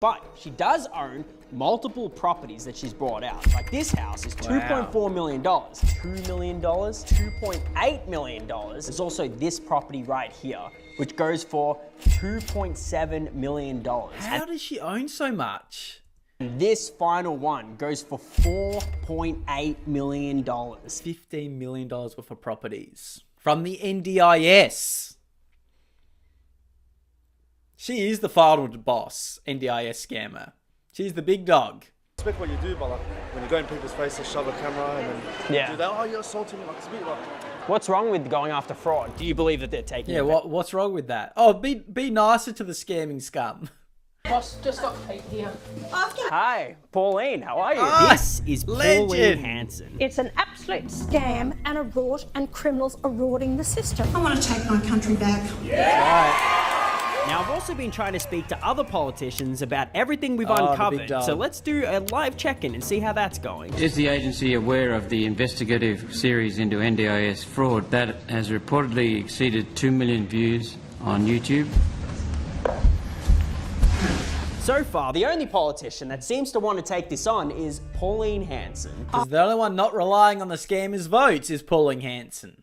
But she does own multiple properties that she's brought out. Like this house is $2.4 million, $2 million, $2.8 million. There's also this property right here, which goes for $2.7 million. How does she own so much? And this final one goes for $4.8 million. $15 million worth of properties from the NDIS. She is the final boss, NDIS scammer. She's the big dog. Respect what you do, but like when you go in people's faces, shove a camera and then do that, oh, you're assaulting me, like it's a bit like... What's wrong with going after fraud? Do you believe that they're taking it? What's wrong with that? Oh, be nicer to the scamming scum. Boss, just got Pete here. Hi, Pauline, how are you? This is Pauline Hanson. It's an absolute scam and a rort, and criminals are rorting the system. I want to take my country back. Now, I've also been trying to speak to other politicians about everything we've uncovered, so let's do a live check-in and see how that's going. Is the agency aware of the investigative series into NDIS fraud that has reportedly exceeded 2 million views on YouTube? So far, the only politician that seems to want to take this on is Pauline Hanson. Because the only one not relying on the scammers' votes is Pauline Hanson.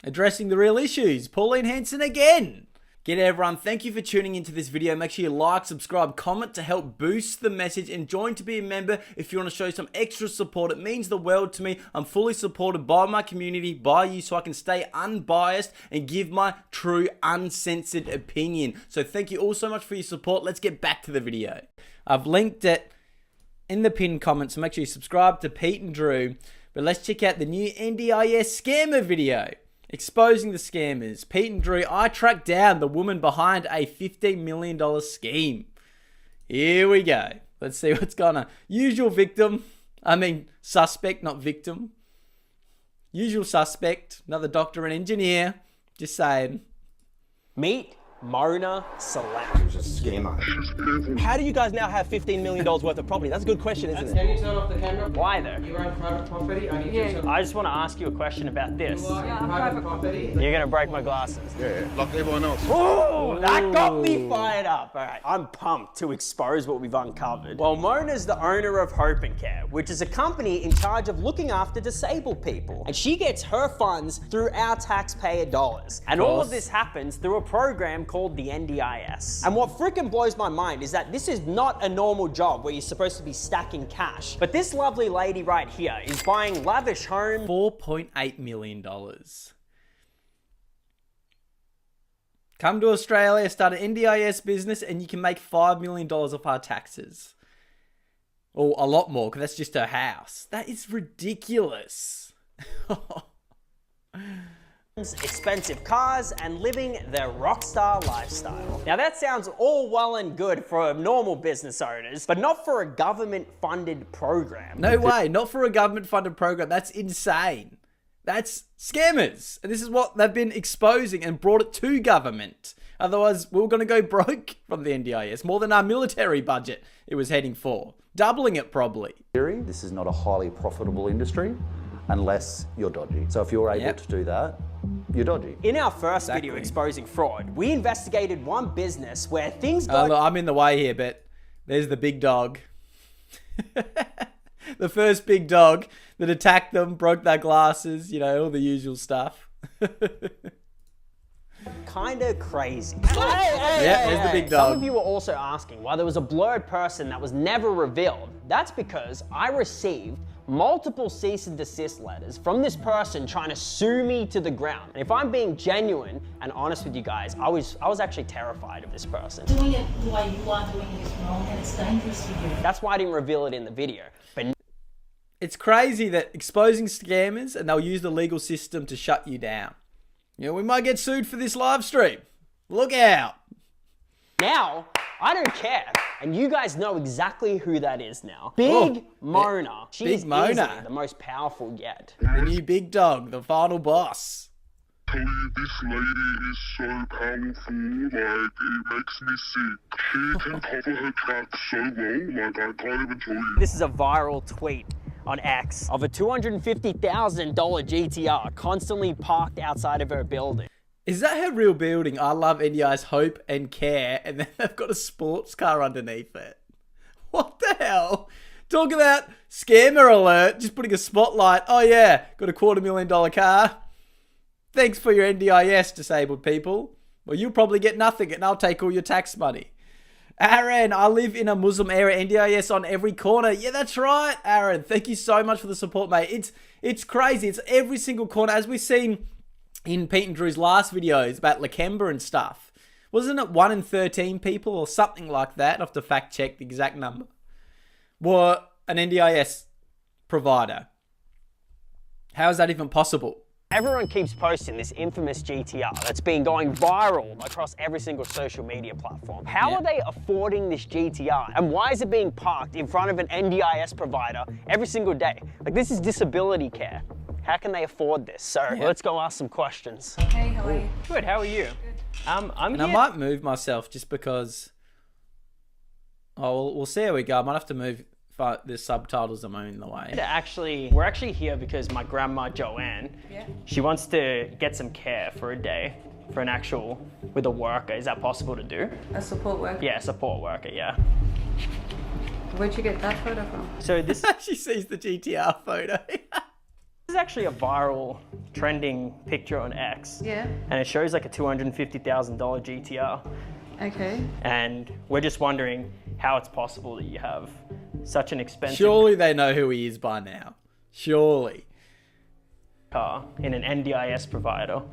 Addressing the real issues, Pauline Hanson again. G'day everyone, thank you for tuning into this video. Make sure you like, subscribe, comment to help boost the message, and join to be a member if you want to show some extra support. It means the world to me. I'm fully supported by my community, by you, so I can stay unbiased and give my true, uncensored opinion. So thank you all so much for your support. Let's get back to the video. I've linked it in the pinned comment, so make sure you subscribe to Pete and Drew. But let's check out the new NDIS scammer video. Exposing the scammers. Pete and Drew, I tracked down the woman behind a $15 million scheme. Here we go. Let's see what's going on. Usual victim. I mean, suspect, not victim. Usual suspect. Another doctor and engineer. Just saying. Meet Mona Salam. Who's a scammer. How do you guys now have $15 million worth of property? That's a good question, isn't it? Can you turn off the camera? Why though? You own private property. I need you to... I just want to ask you a question about this. private property. You're going to break my glasses. Yeah, like everyone else. Oh, that got me fired up. All right, I'm pumped to expose what we've uncovered. Well, Mona's the owner of Hope and Care, which is a company in charge of looking after disabled people. And she gets her funds through our taxpayer dollars. And all of this happens through a program called the NDIS. And what freaking blows my mind is that this is not a normal job where you're supposed to be stacking cash. But this lovely lady right here is buying lavish homes. $4.8 million. Come to Australia, start an NDIS business, and you can make $5 million off our taxes. Or a lot more, because that's just her house. That is ridiculous. Expensive cars, and living their rock star lifestyle. Now that sounds all well and good for normal business owners, but not for a government funded program. No way, not for a government funded program. That's insane. That's scammers. And this is what they've been exposing and brought it to government. Otherwise, we're going to go broke from the NDIS. More than our military budget it was heading for. Doubling it probably. This is not a highly profitable industry unless you're dodgy. So if you're able to do that, you're dodgy. In our first video exposing fraud, we investigated one business where things got... Look, I'm in the way here, but there's the big dog. The first big dog that attacked them, broke their glasses, you know, all the usual stuff. Kinda crazy. There's the big dog. Some of you were also asking why there was a blurred person that was never revealed. That's because I received multiple cease and desist letters from this person trying to sue me to the ground. And if I'm being genuine and honest with you guys, I was actually terrified of this person. Doing it the way you are doing it is wrong, and it's dangerous for you. That's why I didn't reveal it in the video. But it's crazy that exposing scammers and they'll use the legal system to shut you down. You know, we might get sued for this live stream. Look out. now, I don't care. And you guys know exactly who that is now. Big Mona. She is easily the most powerful yet. The new big dog, the final boss. Tell you, this lady is so powerful, like, it makes me sick. She can cover her tracks so well, like, I can't even tell you. This is a viral tweet on X of a $250,000 GTR constantly parked outside of her building. Is that her real building? I love NDIS Hope and Care, and then they've got a sports car underneath it. What the hell? Talk about scammer alert, just putting a spotlight. Oh yeah, got a $250,000 car. Thanks for your NDIS, disabled people. Well, you'll probably get nothing and I'll take all your tax money. Aaron, I live in a Muslim area, NDIS on every corner. Yeah, that's right, Aaron. Thank you so much for the support, mate. It's crazy. It's every single corner, as we've seen in Pete and Drew's last videos about Lakemba and stuff. Wasn't it 1 in 13 people or something like that? I have to fact check the exact number. Were an NDIS provider. How is that even possible? Everyone keeps posting this infamous GTR that's been going viral across every single social media platform. How are they affording this GTR? And why is it being parked in front of an NDIS provider every single day? Like, this is disability care. How can they afford this? So let's go ask some questions. Hey, how are you? Good, how are you? Good. I'm and I might move myself just because... Oh, we'll see how we go. I might have to move... The subtitles are in the way. We're actually here because my grandma Joanne, she wants to get some care for a day, for an actual, with a worker. Is that possible to do? A support worker? Yeah, support worker, yeah. Where'd you get that photo from? So this... She sees the GTR photo. This is actually a viral, trending picture on X. Yeah. And it shows like a $250,000 GTR. Okay. And we're just wondering how it's possible that you have such an expensive... Surely they know who he is by now. Surely. ...car in an NDIS provider.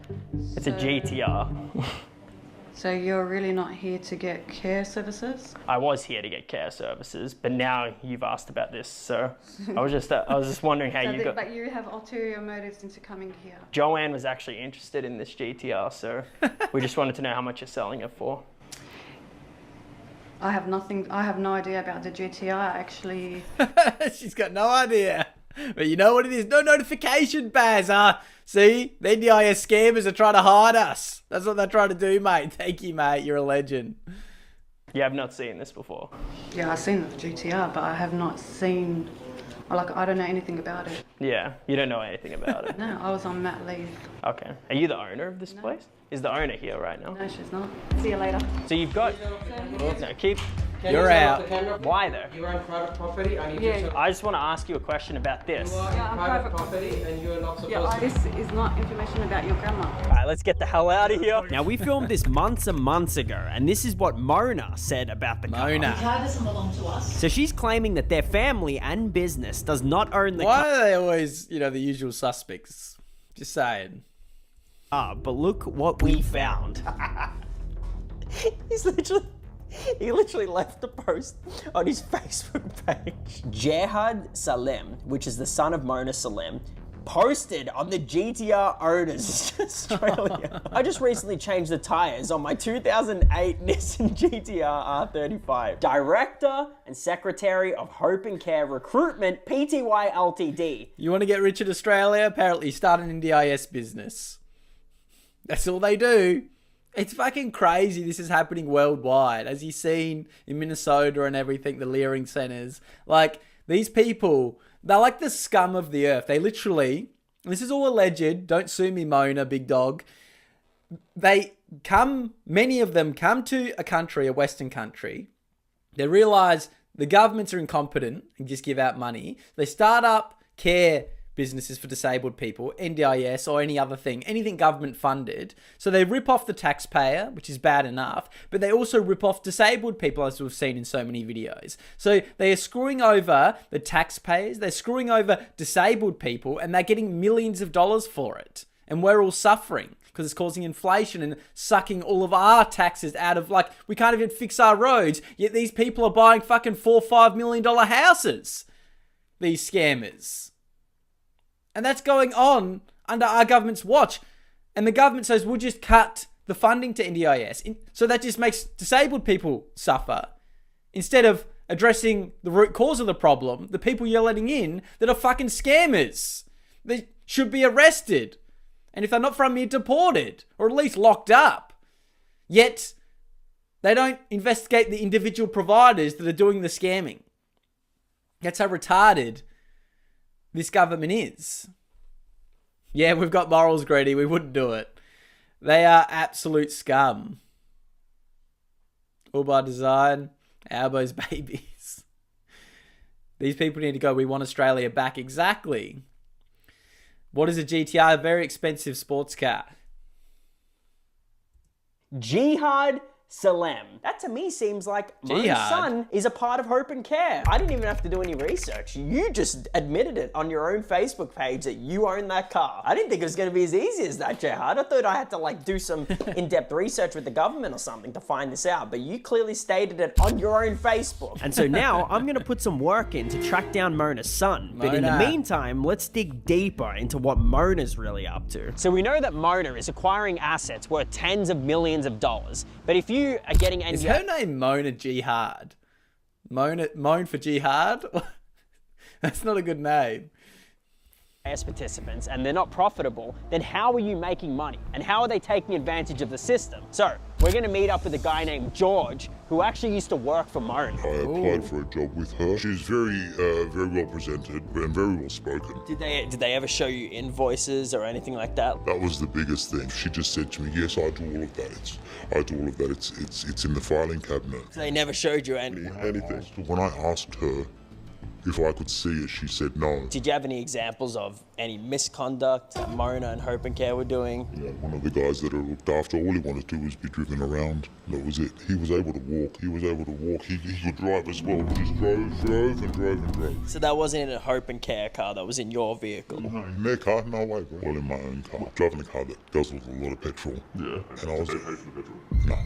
It's a GTR. So you're really not here to get care services? I was here to get care services, but now you've asked about this, so I was just wondering how you got... But you have ulterior motives into coming here. Joanne was actually interested in this GTR, so we just wanted to know how much you're selling it for. I have no idea about the GTR, actually. She's got no idea. But you know what it is? No notification, Baz, huh? See? The NDIS scammers are trying to hide us. That's what they're trying to do, mate. Thank you, mate. You're a legend. You have not seen this before? Yeah, I've seen the GTR, but I have not seen... Like, I don't know anything about it. Yeah, you don't know anything about it? No, I was on mat leave. Okay. Are you the owner of this place? Is the owner here right now? No, she's not. See you later. So you've got... No, keep... You're out. Why though? You are on private property. I just want to ask you a question about this. You are on private property and you are not supposed to... This is not information about your grandma. Alright, let's get the hell out of here. Now, we filmed this months and months ago, and this is what Mona said about the car. The car doesn't belong to us. So she's claiming that their family and business does not own the car. Why are they always, the usual suspects? Just saying. But look what we found. He literally left a post on his Facebook page. Jehad Salem, which is the son of Mona Salem, posted on the GTR owners Australia. I just recently changed the tires on my 2008 Nissan GTR R35. Director and Secretary of Hope and Care Recruitment, Pty Ltd. You want to get rich in Australia? Apparently start an NDIS business. That's all they do. It's fucking crazy this is happening worldwide. As you've seen in Minnesota and everything, the Leering centers. Like, these people, they're like the scum of the earth. They literally, this is all alleged, don't sue me, Mona, big dog. Many of them come to a country, a Western country. They realize the governments are incompetent and just give out money. They start up care businesses for disabled people, NDIS or any other thing, anything government funded. So they rip off the taxpayer, which is bad enough, but they also rip off disabled people, as we've seen in so many videos. So they are screwing over the taxpayers, they're screwing over disabled people, and they're getting millions of dollars for it. And we're all suffering because it's causing inflation and sucking all of our taxes out of, like, we can't even fix our roads, yet these people are buying fucking $4 or $5 million houses. These scammers. And that's going on under our government's watch. And the government says, we'll just cut the funding to NDIS. So that just makes disabled people suffer. Instead of addressing the root cause of the problem, the people you're letting in that are fucking scammers. They should be arrested. And if they're not from here, deported. Or at least locked up. Yet, they don't investigate the individual providers that are doing the scamming. That's how retarded this government is. Yeah, we've got morals, Grady. We wouldn't do it. They are absolute scum. All by design. Albo's babies. These people need to go, we want Australia back. Exactly. What is a GTR? A very expensive sports car. Jihad Salem. That to me seems like my son is a part of Hope and Care. I didn't even have to do any research. You just admitted it on your own Facebook page that you own that car. I didn't think it was going to be as easy as that, Jihad. I thought I had to like do some in-depth research with the government or something to find this out, but you clearly stated it on your own Facebook. And so now I'm going to put some work in to track down Mona's son. But in the meantime, let's dig deeper into what Mona's really up to. So we know that Mona is acquiring assets worth tens of millions of dollars, but if you are getting NDIS... Is her name Mona Jihad? Moan for Jihad? That's not a good name. Participants and they're not profitable, then how are you making money? And how are they taking advantage of the system? So we're going to meet up with a guy named George who actually used to work for Mona. I applied for a job with her. She's very well presented and very well spoken. Did they ever show you invoices or anything like that? That was the biggest thing. She just said to me, yes, I do all of that. I do all of that. It's in the filing cabinet. So they never showed you anything? When I asked her if I could see it, she said no. Did you have any examples of any misconduct that Mona and Hope and Care were doing? Yeah, one of the guys that I looked after, all he wanted to do was be driven around. That was it. He was able to walk. He could drive as well. Just drove. So that wasn't in a Hope and Care car, that was in your vehicle? No, in their car? No way, bro. Well, in my own car. Driving a car that does with a lot of petrol. Yeah. And I was... Did they pay for the petrol? No.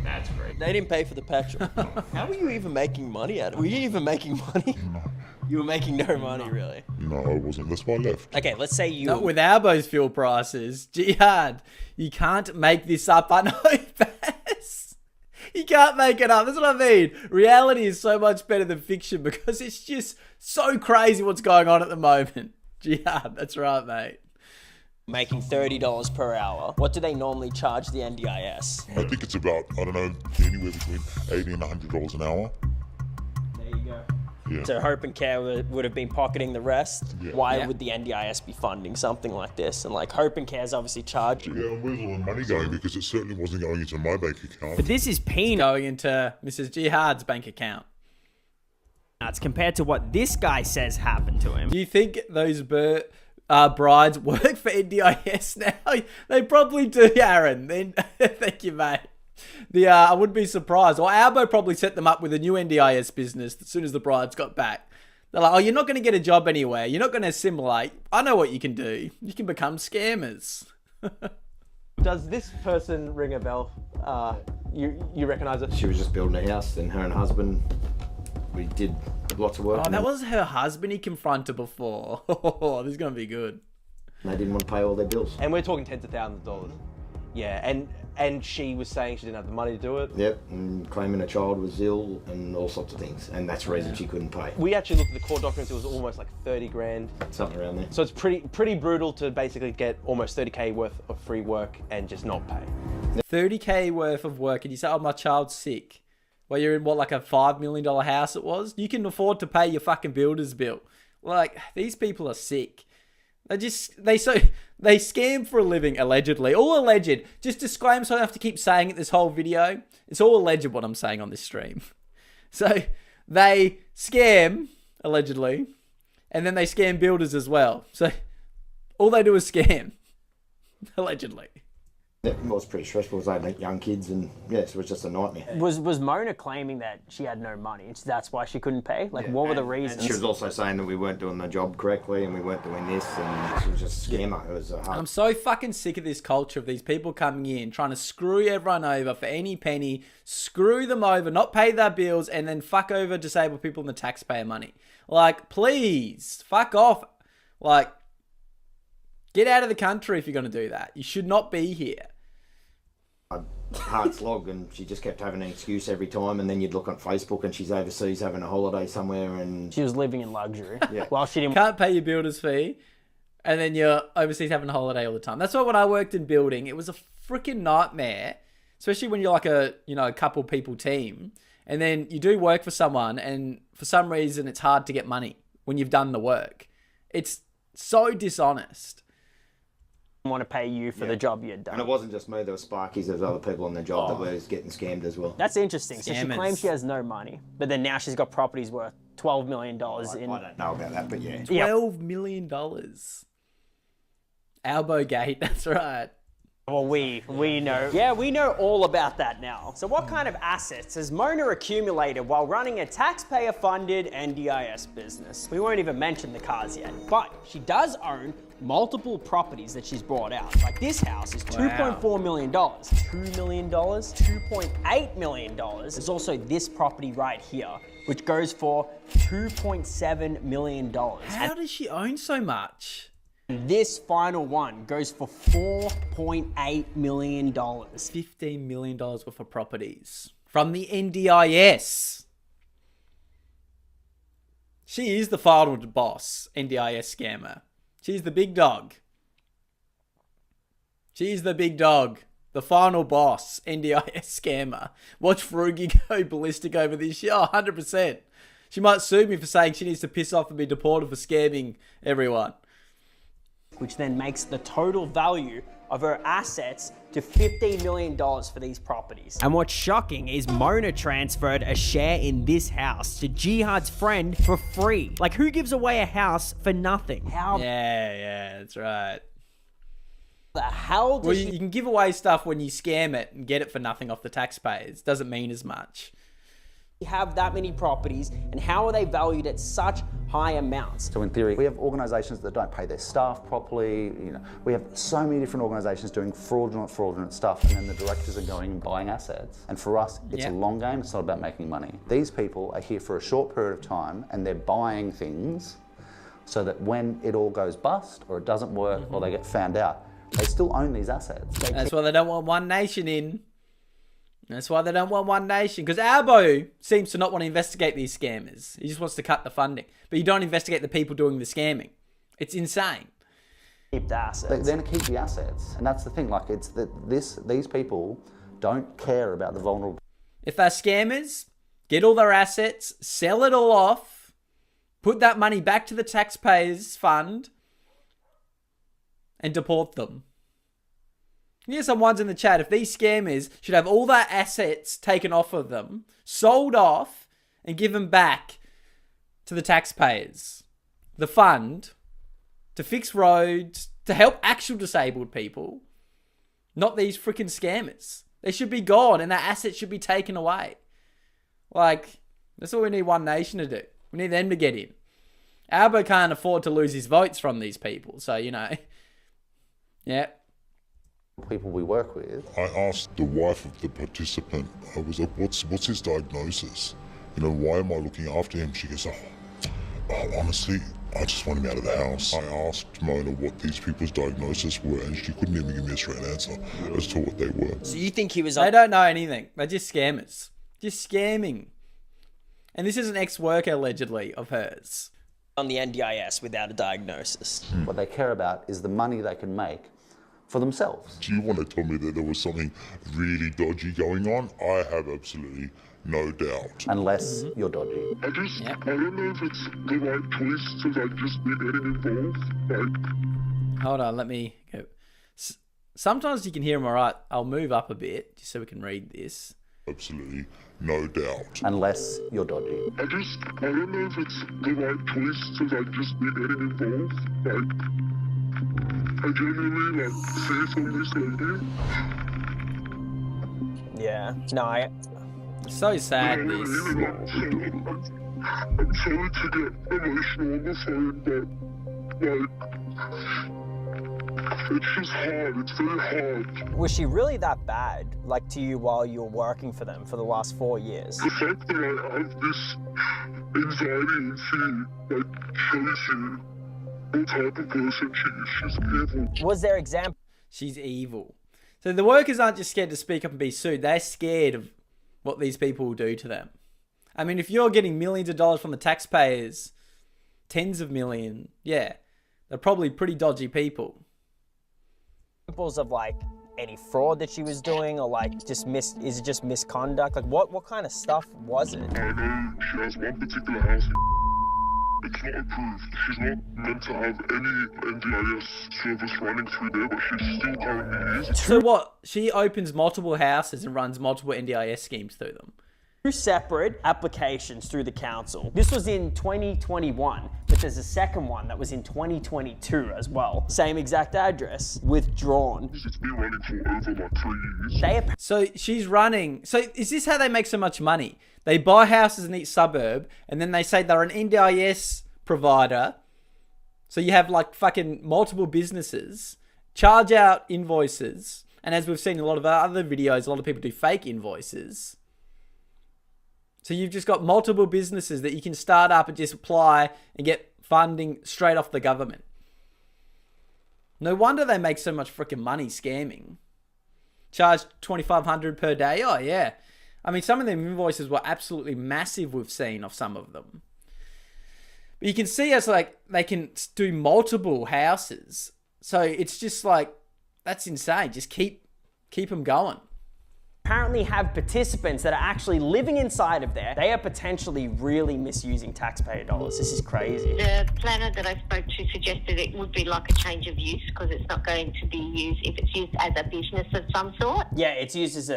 That's great. They didn't pay for the petrol. How were you even making money at it? Were you even making money? No. You were making no money, really? No, I wasn't. That's why I left. Okay, let's say you... Not with Albo's fuel prices. Jihad, you can't make this up. I know, Bass. You can't make it up. That's what I mean. Reality is so much better than fiction because it's just so crazy what's going on at the moment. Jihad, that's right, mate. Making $30 per hour. What do they normally charge the NDIS? I think it's about, I don't know, anywhere between $80 and $100 an hour. There you go. Yeah. So Hope and Care would have been pocketing the rest. Yeah. Why would the NDIS be funding something like this? And like Hope and Care's obviously charging. Yeah, and where's all the money going? Because it certainly wasn't going into my bank account. But this is peanuts. Going into Mrs. Jihad's bank account. That's compared to what this guy says happened to him. Do you think those brides work for NDIS now? They probably do, Aaron. Then thank you, mate. I wouldn't be surprised. Or Albo probably set them up with a new NDIS business as soon as the brides got back. They're like, oh, you're not going to get a job anywhere. You're not going to assimilate. I know what you can do. You can become scammers. Does this person ring a bell? You recognise it? She was just building a house, and her and husband, we did lots of work. Oh, that was her husband he confronted before. Oh, this is going to be good. They didn't want to pay all their bills. And we're talking tens of thousands of dollars. Yeah, and she was saying she didn't have the money to do it. Yep, and claiming a child was ill and all sorts of things, and that's the reason she couldn't pay. We actually looked at the court documents. It was almost like 30 grand. Something around there. So it's pretty brutal to basically get almost 30k worth of free work and just not pay. 30k worth of work, and you say, oh, my child's sick. Well, you're in what, like a $5 million house it was? You can afford to pay your fucking builder's bill. Like, these people are sick. They scam for a living, allegedly. All alleged. Just disclaim so I don't have to keep saying it this whole video. It's all alleged what I'm saying on this stream. So, they scam, allegedly, and then they scam builders as well. So, all they do is scam, allegedly. It was pretty stressful because I had young kids and yes, it was just a nightmare. Was Mona claiming that she had no money? That's why she couldn't pay? Like, what were the reasons? And she was also saying that we weren't doing the job correctly and we weren't doing this, and she was just a scammer. It was hard. I'm so fucking sick of this culture of these people coming in, trying to screw everyone over for any penny, screw them over, not pay their bills, and then fuck over disabled people and the taxpayer money. Like, please, fuck off. Like, get out of the country if you're going to do that. You should not be here. Hard slog, and she just kept having an excuse every time, and then you'd look on Facebook and she's overseas having a holiday somewhere, and she was living in luxury. Yeah. While she didn't... Can't pay your builder's fee, and then you're overseas having a holiday all the time. That's why when I worked in building, it was a freaking nightmare, especially when you're like a couple people team, and then you do work for someone, and for some reason it's hard to get money when you've done the work. It's so dishonest. want to pay you for the job you had done. And it wasn't just me, there were Sparkies, there was other people on the job that were getting scammed as well. That's interesting. So she claims she has no money, but then now she's got properties worth $12 million in... I don't know about that, but yeah. $12 million. Albogate, that's right. Well, we know. Yeah, we know all about that now. So what kind of assets has Mona accumulated while running a taxpayer-funded NDIS business? We won't even mention the cars yet, but she does own multiple properties that she's brought out. Like this house is $2.4 million, $2 million, $2.8 million. There's also this property right here, which goes for $2.7 million. How does she own so much? This final one goes for $4.8 million. $15 million worth of properties from the NDIS. She is the final boss, NDIS scammer. She's the big dog. She's the big dog. The final boss, NDIS scammer. Watch Frugi go ballistic over this shit. Oh, 100%. She might sue me for saying she needs to piss off and be deported for scamming everyone. Which then makes the total value of her assets to $15 million for these properties. And what's shocking is Mona transferred a share in this house to Jihad's friend for free. Like, who gives away a house for nothing? How? Yeah, that's right. The hell does you can give away stuff when you scam it and get it for nothing off the taxpayers. Doesn't mean as much. Have that many properties, and how are they valued at such high amounts? So in theory, we have organisations that don't pay their staff properly. You know, we have so many different organisations doing fraudulent stuff, and then the directors are going and buying assets. And for us, it's a long game. It's not about making money. These people are here for a short period of time, and they're buying things so that when it all goes bust, or it doesn't work, or they get found out, they still own these assets. That's why they don't want One Nation in. That's why they don't want One Nation. Because Albo seems to not want to investigate these scammers. He just wants to cut the funding. But you don't investigate the people doing the scamming. It's insane. Keep the assets. They're going to keep the assets. And that's the thing. Like, it's that these people don't care about the vulnerable. If they're scammers, get all their assets, sell it all off, put that money back to the taxpayers' fund, and deport them. Here's some ones in the chat. If these scammers should have all their assets taken off of them, sold off, and given back to the taxpayers, the fund, to fix roads, to help actual disabled people, not these freaking scammers. They should be gone and their assets should be taken away. Like, that's what we need One Nation to do. We need them to get in. Albo can't afford to lose his votes from these people, so, you know. Yeah. People we work with. I asked the wife of the participant, I was like, what's his diagnosis? You know, why am I looking after him? She goes, oh, honestly, I just want him out of the house. I asked Mona what these people's diagnoses were, and she couldn't even give me a straight answer as to what they were. So you think he was... They don't know anything. They're just scammers. Just scamming. And this is an ex-worker, allegedly, of hers. On the NDIS without a diagnosis. What they care about is the money they can make for themselves. Do you want to tell me that there was something really dodgy going on? I have absolutely no doubt. Unless you're dodgy. I don't know if it's the right choice to like just be getting involved. Like, hold on, let me go. Sometimes you can hear him all right. I'll move up a bit just so we can read this. Absolutely no doubt. Unless you're dodgy. I don't know if it's the right choice to like just be getting involved. Like, I genuinely like see from this lady. Yeah. No, it's so sad, this. I'm sorry to get emotional on the phone, but like, it's just hard. It's very hard. Was she really that bad, like, to you while you were working for them for the last 4 years? The fact that I have this anxiety and fear, like, shows you what type of person she is. She's evil. Was there example? She's evil. So the workers aren't just scared to speak up and be sued. They're scared of what these people will do to them. I mean, if you're getting millions of dollars from the taxpayers, tens of millions, yeah, they're probably pretty dodgy people. Examples of like any fraud that she was doing, or like just is it just misconduct? Like what kind of stuff was it? I know she has one particular house It's not approved. She's not meant to have any NDIS service running through there, but she's still currently using it. So what? She opens multiple houses and runs multiple NDIS schemes through them. Two separate applications through the council. This was in 2021, but there's a second one that was in 2022 as well. Same exact address, withdrawn. It's been running for over like 3 years. So she's running. So is this how they make so much money? They buy houses in each suburb, and then they say they're an NDIS provider. So you have like fucking multiple businesses, charge out invoices, and as we've seen in a lot of other videos, a lot of people do fake invoices. So you've just got multiple businesses that you can start up and just apply and get funding straight off the government. No wonder they make so much freaking money scamming. Charge $2,500 per day. Oh yeah. I mean, some of them invoices were absolutely massive. We've seen of some of them. But you can see as like they can do multiple houses. So it's just like, that's insane. Just keep them going. Apparently have participants that are actually living inside of there. They are potentially really misusing taxpayer dollars. This is crazy. The planner that I spoke to suggested it would be like a change of use because it's not going to be used if it's used as a business of some sort. Yeah, it's used as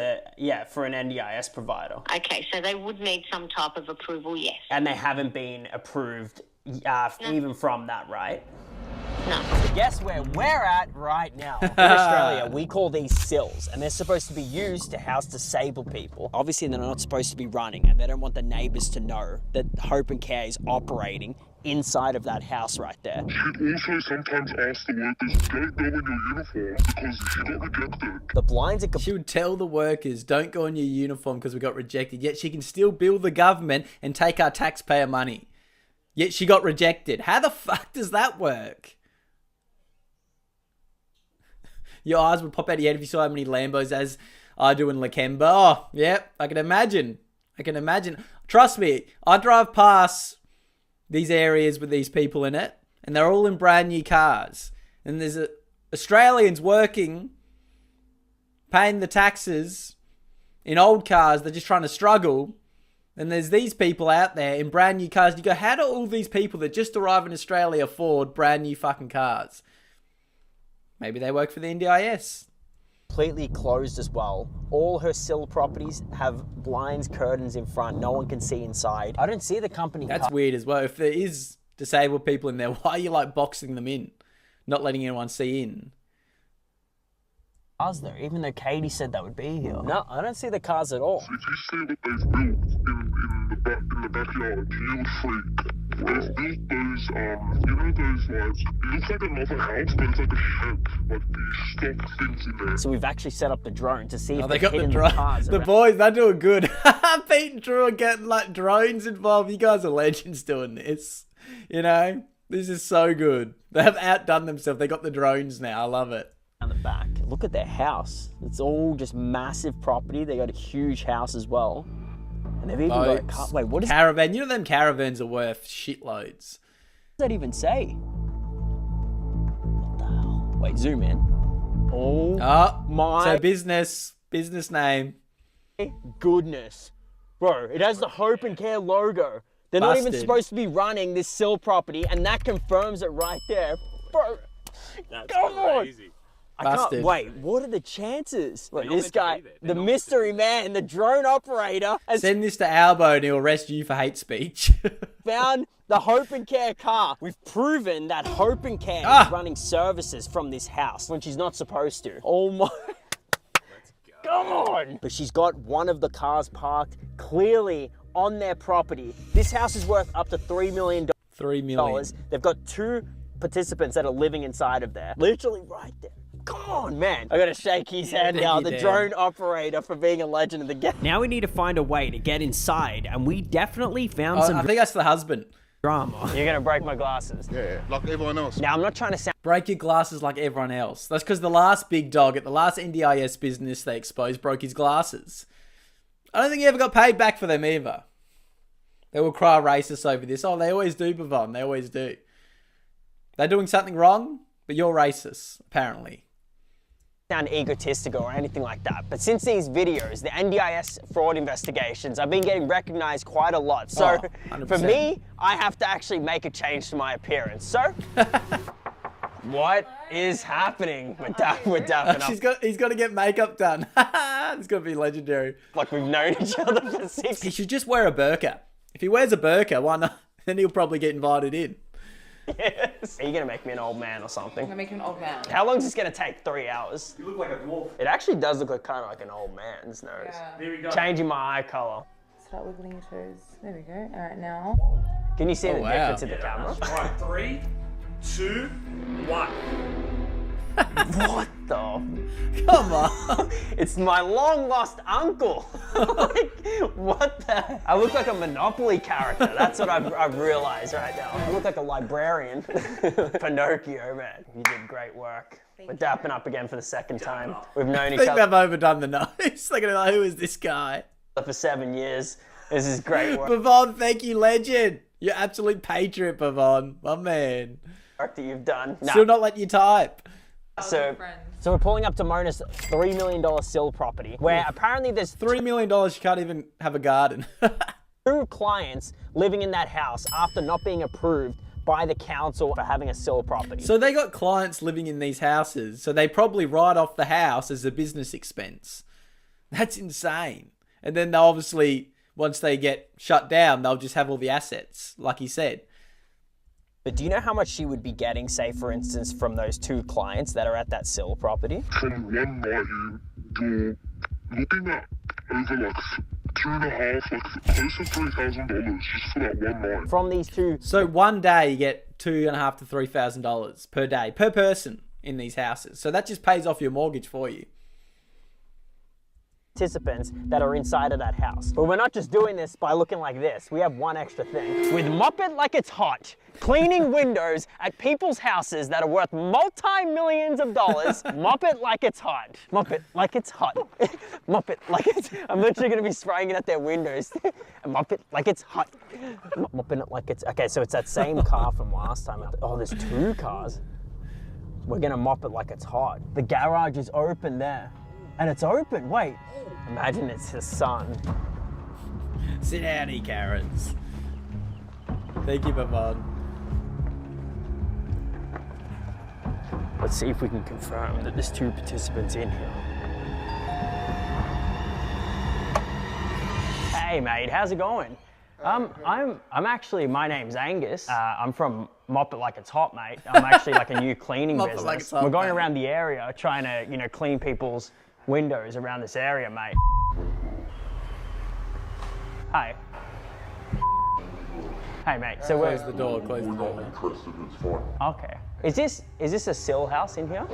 for an NDIS provider. Okay, so they would need some type of approval, yes. And they haven't been approved even from that, right? No. So guess where we're at right now? In Australia, we call these sills, and they're supposed to be used to house disabled people. Obviously, they're not supposed to be running, and they don't want the neighbours to know that Hope and Care is operating inside of that house right there. She'd also sometimes ask the workers, don't go in your uniform because she got rejected. The blinds are... She would tell the workers, don't go in your uniform because we got rejected, yet she can still bill the government and take our taxpayer money. Yet she got rejected. How the fuck does that work? Your eyes would pop out of your head if you saw how many Lambos as I do in Lakemba. Oh, yeah, I can imagine. I can imagine. Trust me, I drive past these areas with these people in it, and they're all in brand new cars. And there's Australians working, paying the taxes in old cars. They're just trying to struggle. And there's these people out there in brand new cars. You go, how do all these people that just arrive in Australia afford brand new fucking cars? Maybe they work for the NDIS. Completely closed as well. All her sill properties have blinds, curtains in front. No one can see inside. I don't see the company. That's weird as well. If there is disabled people in there, why are you like boxing them in? Not letting anyone see in. Cars there, even though Katie said that would be here. No, I don't see the cars at all. If you see what they've built in the backyard, you would freak. They've built those, you know those like, it looks like another house, but it's like a shed. Like these stock things in there. So we've actually set up the drone to see if they got the drone. Cars the boys, they're doing good. Pete and Drew are getting like drones involved. You guys are legends doing this. You know, this is so good. They have outdone themselves. They got the drones now. I love it. On the back, look at their house. It's all just massive property. They got a huge house as well. And they've even got a car. Wait, what is caravan? You know them caravans are worth shitloads. What does that even say? What the hell? Wait, zoom in. Oh my. So business name. Goodness. Bro, it has the Hope and Care logo. They're not even supposed to be running this sill property, and that confirms it right there. Bro, come on. I can't, wait, what are the chances? Wait, this guy, the mystery man, the drone operator... Send this to Albo and he'll arrest you for hate speech. Found the Hope and Care car. We've proven that Hope and Care is running services from this house when she's not supposed to. Oh my... Come on! But she's got one of the cars parked clearly on their property. This house is worth up to $3 million. $3 million. They've got 2 participants that are living inside of there. Literally right there. Come on, man. I gotta shake his hand now, the drone operator, for being a legend of the game. Now we need to find a way to get inside, and we definitely found some... I think that's the husband. Drama. You're gonna break my glasses. Yeah, like everyone else. Now, I'm not trying to sound... Break your glasses like everyone else. That's because the last big dog at the last NDIS business they exposed broke his glasses. I don't think he ever got paid back for them either. They will cry racist over this. Oh, they always do, Bavon. They always do. They're doing something wrong, but you're racist, apparently. sound egotistical or anything like that, but since these videos, the NDIS fraud investigations, I've been getting recognized quite a lot. So for me, I have to actually make a change to my appearance. So what is happening? We're dapping up. He's got to get makeup done. It's going to be legendary. Like we've known each other for 6 years. He should just wear a burqa. If he wears a burqa, why not? Then he'll probably get invited in. Yes. Are you going to make me an old man or something? I'm going to make you an old man. How long is this going to take? 3 hours? You look like a dwarf. It actually does look like kind of like an old man's nose. Yeah. Here we go. Changing my eye colour. Start wiggling your toes. There we go. All right, now. Can you see the difference in the camera? All right, 3, 2, 1. What the? Come on. It's my long lost uncle. Like, what the? I look like a Monopoly character. That's what I've realized right now. I look like a librarian. Pinocchio, man. You did great work. We're dapping up again for the second time. We've known each I think other they've overdone the nose. They're going to be like, who is this guy? for 7 years. This is great work. Pavon, thank you, legend. You're absolute patriot, Pavon. My man. Work that you've done. Still not letting you type. So we're pulling up to Mona's $3 million sill property, where apparently there's $3 million, you can't even have a garden. 2 clients living in that house after not being approved by the council for having a sill property. So they got clients living in these houses, so they probably write off the house as a business expense. That's insane. And then they'll obviously, once they get shut down, they'll just have all the assets, like he said. But do you know how much she would be getting, say, for instance, from those 2 clients that are at that sill property? From one night, you're looking at over like 2.5, like close to $3,000 just for that one night. From these 2. So one day you get $2,500 to $3,000 per day, per person in these houses. So that just pays off your mortgage for you. Participants that are inside of that house. But we're not just doing this by looking like this. We have one extra thing. With Mop It Like It's Hot, cleaning windows at people's houses that are worth multi-millions of dollars. Mop it like it's hot. Mop it like it's hot. Mop it like it's... I'm literally going to be spraying it at their windows. Mop it like it's hot. Mopping it like it's... Okay, so it's that same car from last time. Oh, there's 2 cars. We're going to mop it like it's hot. The garage is open there. And it's open. Wait. Imagine it's his son. Sit down, Karens. Thank you, Pavon. Let's see if we can confirm that there's 2 participants in here. Hey, mate. How's it going? I'm actually, my name's Angus. I'm from Mop It Like It's Hot, mate. I'm actually like a new cleaning business. Like hot, we're going around the area trying to, you know, clean people's windows around this area, mate. Hi. Hey, mate. So close the door. Close the door. Okay. Is this a sill house in here?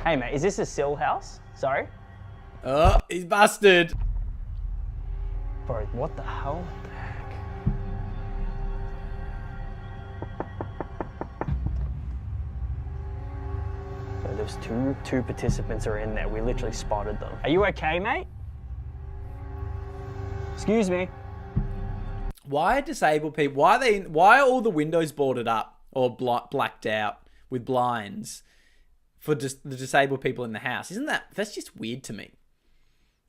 Hey, mate. Is this a sill house? Sorry. Oh, he's busted. Bro, what the hell? What the heck? So there's two participants are in there. We literally spotted them. Are you okay, mate? Excuse me. Why are disabled people? Why are all the windows boarded up or blacked out with blinds for the disabled people in the house? That's just weird to me.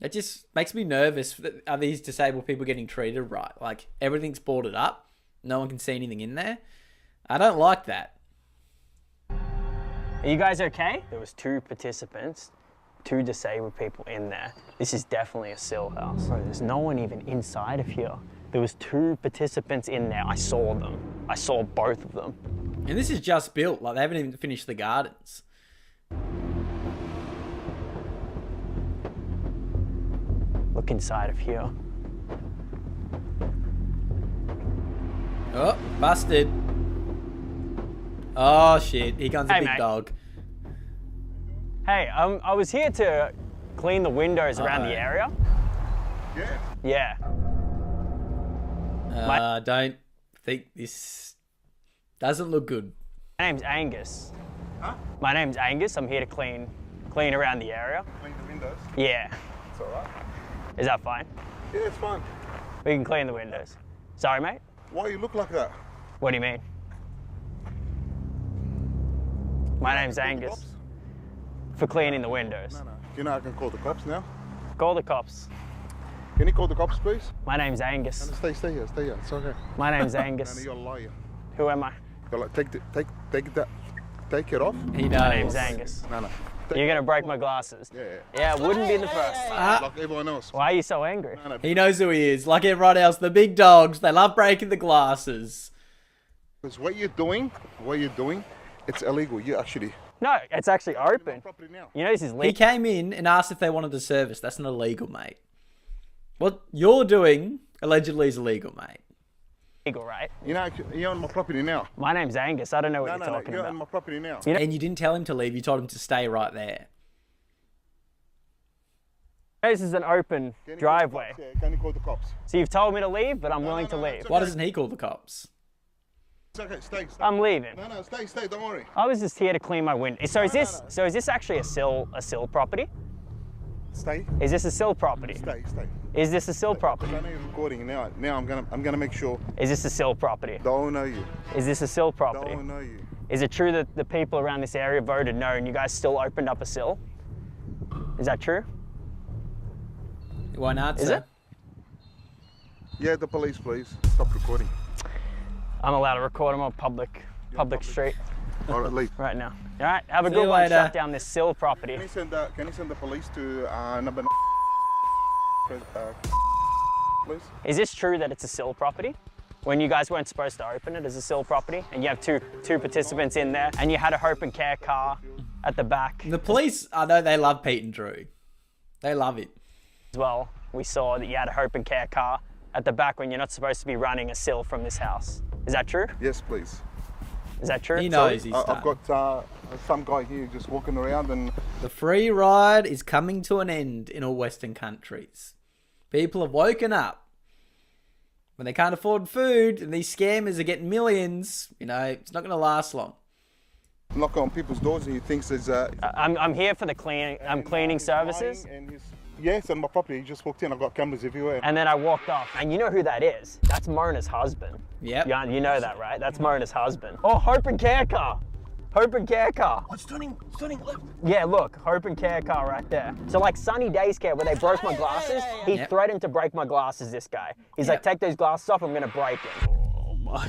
That just makes me nervous. Are these disabled people getting treated right? Like, everything's boarded up. No one can see anything in there. I don't like that. Are you guys okay? There was 2 participants, 2 disabled people in there. This is definitely a sill house. Bro, there's no one even inside of here. There was 2 participants in there. I saw them. I saw both of them. And this is just built. Like, they haven't even finished the gardens. Look inside of here. Oh, busted. Oh, shit. Here comes a big dog. Hey, I was here to clean the windows around the area. Yeah. I don't think this doesn't look good. My name's Angus. Huh? My name's Angus. I'm here to clean around the area. Clean the windows? Yeah. It's alright. Is that fine? Yeah, it's fine. We can clean the windows. Sorry, mate? Why you look like that? What do you mean? My name's Angus. for cleaning the windows. No. You know I can call the cops now. Call the cops. Can you call the cops, please? My name's Angus. No, stay here. It's okay. My name's Angus. No, you're a liar. Who am I? You're like, take it off. He knows. My name's Angus. No. You're gonna break my glasses. Yeah. Yeah, it wouldn't be the first. Like everyone else. Why are you so angry? No. He knows who he is. Like everyone else, the big dogs, they love breaking the glasses. Because what you're doing, it's illegal. You actually. No, it's actually open. You know this is legal. He came in and asked if they wanted a service. That's not illegal, mate. What you're doing allegedly is illegal, mate. Legal, right? You know, you're on my property now. My name's Angus. I don't know what you're talking you're about. on my property now. And you didn't tell him to leave. You told him to stay right there. This is an open driveway. Can you call the cops? So you've told me to leave, but I'm willing to leave. Why doesn't he call the cops? It's okay, stay. I'm leaving. No, stay, don't worry. I was just here to clean my window. So is this actually a sill property? Stay. Is this a sill property? Stay. Is this a sill property? I know you're recording now. Now I'm gonna make sure. Is this a sill property? Don't know you. Is this a sill property? Don't know you. Is it true that the people around this area voted no and you guys still opened up a sill? Is that true? Why not? Is it? Yeah, the police, please. Stop recording. I'm allowed to record them on public street. All right, leave. Right now. All right, have a See good you one. later. Shut down this sill property. Can you send the police to number please? Is this true that it's a sill property? When you guys weren't supposed to open it as a sill property, and you have two participants in there, and you had a Hope and Care car at the back. The police, I know they love Pete and Drew. They love it. As well, we saw that you had a Hope and Care car at the back when you're not supposed to be running a sill from this house. Is that true? Yes, please. Is that true? He knows he's I've got some guy here just walking around and... The free ride is coming to an end in all Western countries. People have woken up. When they can't afford food and these scammers are getting millions, you know, it's not going to last long. Knock on people's doors and he thinks there's I'm here for the cleaning services. Yes, on my property. He just walked in. I've got cameras everywhere. And then I walked off. And you know who that is? That's Mona's husband. Yep. You know that, right? That's Mona's husband. Oh, Hope and Care car. Hope and Care car. What's turning left? Yeah, look, Hope and Care car right there. So like Sunny Days Care, where they broke my glasses, he threatened to break my glasses, this guy. He's like, take those glasses off, I'm gonna break it. Oh my.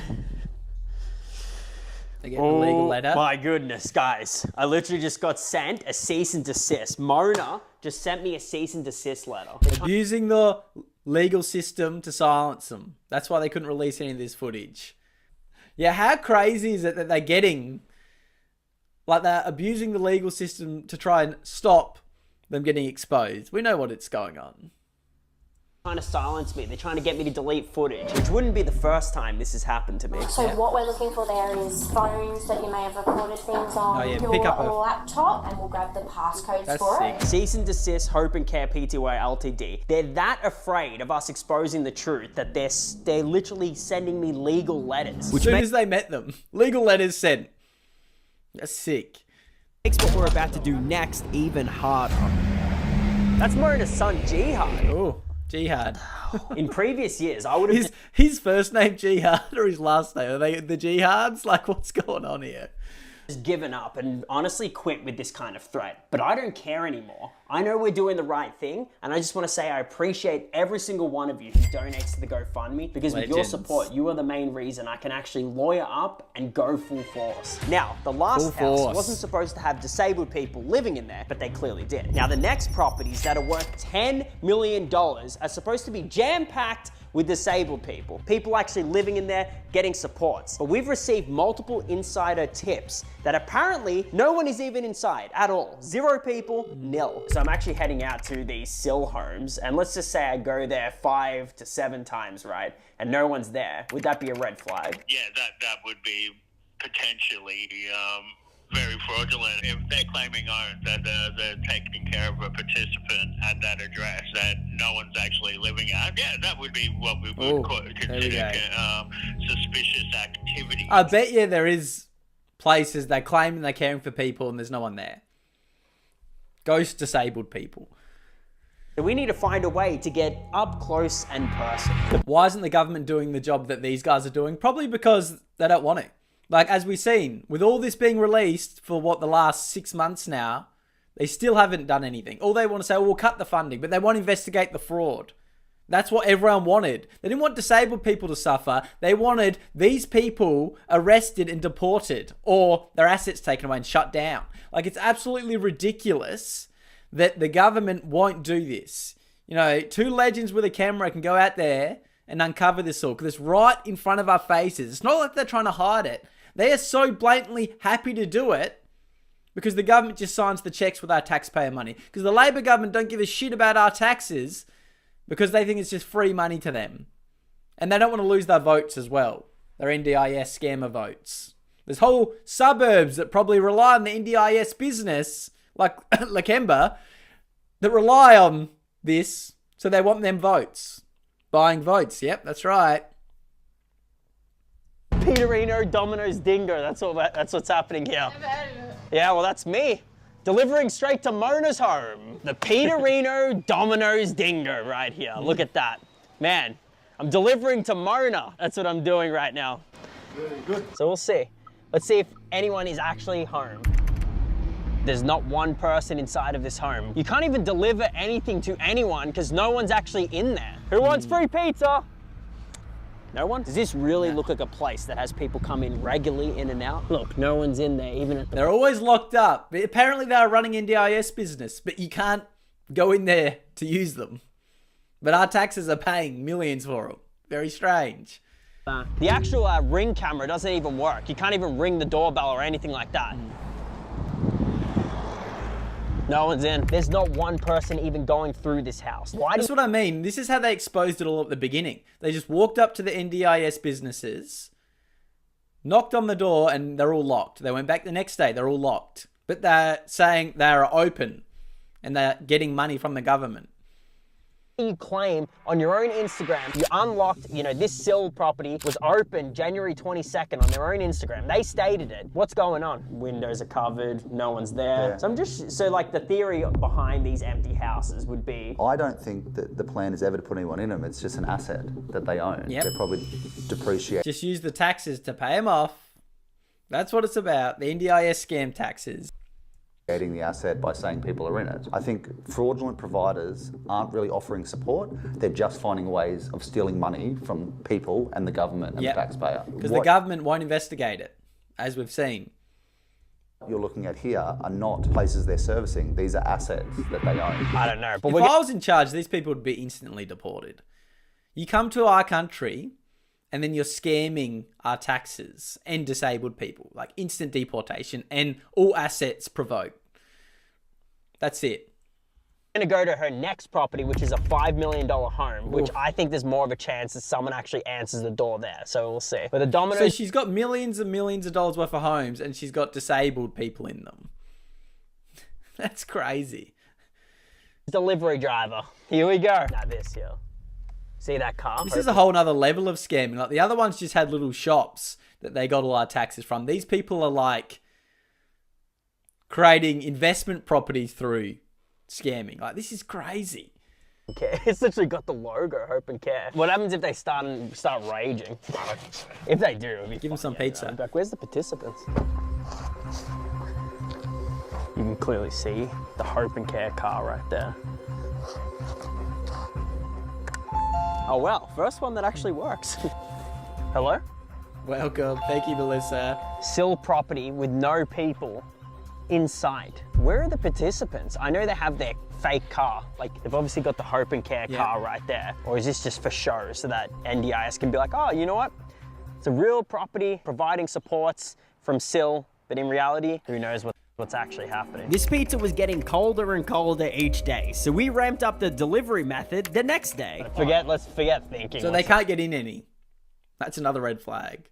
They get a legal letter. My goodness, guys. I literally just got sent a cease and desist. Mona just sent me a cease and desist letter. Abusing the legal system to silence them. That's why they couldn't release any of this footage. Yeah, how crazy is it that they're getting... Like, they're abusing the legal system to try and stop them getting exposed. We know what it's going on. Trying to silence me. They're trying to get me to delete footage, which wouldn't be the first time this has happened to me. So what we're looking for there is phones that you may have recorded things on your laptop, and we'll grab the passcodes for it. Cease and desist, Hope and Care Pty Ltd. They're that afraid of us exposing the truth that they're literally sending me legal letters. As soon as they met them, legal letters sent. That's sick. Makes what we're about to do next even harder. That's Mona's son, Jihad. Oh. Jihad. In previous years, I would have... His first name Jihad or his last name? Are they the Jihads? Like, what's going on here? Just given up and honestly quit with this kind of threat. But I don't care anymore. I know we're doing the right thing, and I just want to say I appreciate every single one of you who donates to the GoFundMe, because with your support, you are the main reason I can actually lawyer up and go full force. Now, the last house wasn't supposed to have disabled people living in there, but they clearly did. Now, the next properties that are worth $10 million are supposed to be jam-packed with disabled people. People actually living in there, getting supports. But we've received multiple insider tips that apparently no one is even inside at all. 0 people, nil. So I'm actually heading out to these sill homes, and let's just say I go there 5 to 7 times, right? And no one's there. Would that be a red flag? Yeah, that would be potentially very fraudulent. If they're claiming that they're taking care of a participant at that address that no one's actually living at, yeah, that would be what we would consider suspicious activity. I bet you there is places they're claiming they're caring for people and there's no one there. Ghost disabled people. We need to find a way to get up close and personal. Why isn't the government doing the job that these guys are doing? Probably because they don't want it. Like, as we've seen, with all this being released for what, the last 6 months now, They still haven't done anything. All they want to say, well, we'll cut the funding, but they won't investigate the fraud. That's what everyone wanted. They didn't want disabled people to suffer. They wanted these people arrested and deported, or their assets taken away and shut down. Like, it's absolutely ridiculous that the government won't do this. You know, two legends with a camera can go out there and uncover this all, because it's right in front of our faces. It's not like they're trying to hide it. They are so blatantly happy to do it because the government just signs the checks with our taxpayer money. Because the Labor government don't give a shit about our taxes because they think it's just free money to them. And they don't want to lose their votes as well. Their NDIS scammer votes. There's whole suburbs that probably rely on the NDIS business, like Lakemba, that rely on this, so they want them votes. Buying votes, yep, that's right. Peterino, Domino's, Dingo. That's what's happening here. Yeah, well, that's me. Delivering straight to Mona's home. The Peterino, Domino's, Dingo right here. Look at that. Man, I'm delivering to Mona. That's what I'm doing right now. Very good. So we'll see. Let's see if anyone is actually home. There's not one person inside of this home. You can't even deliver anything to anyone because no one's actually in there. Who wants free pizza? No one? Does this really look like a place that has people come in regularly in and out? Look, no one's in there, even at the... They're always locked up. But apparently they're running NDIS business, but you can't go in there to use them. But our taxes are paying millions for them. Very strange. The actual Ring camera doesn't even work. You can't even ring the doorbell or anything like that. No one's in. There's not one person even going through this house. That's what I mean. This is how they exposed it all at the beginning. They just walked up to the NDIS businesses, knocked on the door, and they're all locked. They went back the next day, they're all locked. But they're saying they're open and they're getting money from the government. You claim on your own Instagram, you unlocked, you know, this Sill property was open January 22nd on their own Instagram. They stated it. What's going on? Windows are covered, no one's there. Yeah. So like the theory behind these empty houses would be... I don't think that the plan is ever to put anyone in them. It's just an asset that they own. Yep. They're probably depreciated. Just use the taxes to pay them off. That's what it's about. The NDIS scam taxes. The asset by saying people are in it. I think fraudulent providers aren't really offering support. They're just finding ways of stealing money from people and the government and the taxpayer. Because the government won't investigate it, as we've seen. What you're looking at here are not places they're servicing. These are assets that they own. I don't know. But if I was in charge, these people would be instantly deported. You come to our country and then you're scamming our taxes and disabled people. Like instant deportation and all assets provoked. That's it. I'm gonna go to her next property, which is a $5 million home, which I think there's more of a chance that someone actually answers the door there. So we'll see. But the Domino's... So she's got millions and millions of dollars worth of homes and she's got disabled people in them. That's crazy. Delivery driver. Here we go. Now this here. See that car? This is a whole nother level of scamming. Like the other ones just had little shops that they got all our taxes from. These people are like creating investment properties through scamming. Like, this is crazy. Okay, it's literally got the logo, Hope and Care. What happens if they start raging? If they do, it'll be Give them some pizza. Like, where's the participants? You can clearly see the Hope and Care car right there. Oh, well, first one that actually works. Hello? Welcome. Thank you, Melissa. Sill property with no people inside. Where are the participants? I know they have their fake car. Like, they've obviously got the Hope and Care car right there. Or is this just for show so that NDIS can be like, oh, you know what? It's a real property providing supports from Sill, but in reality, who knows what's actually happening. This pizza was getting colder and colder each day, so we ramped up the delivery method the next day. Let's forget thinking. So they can't get in any. That's another red flag.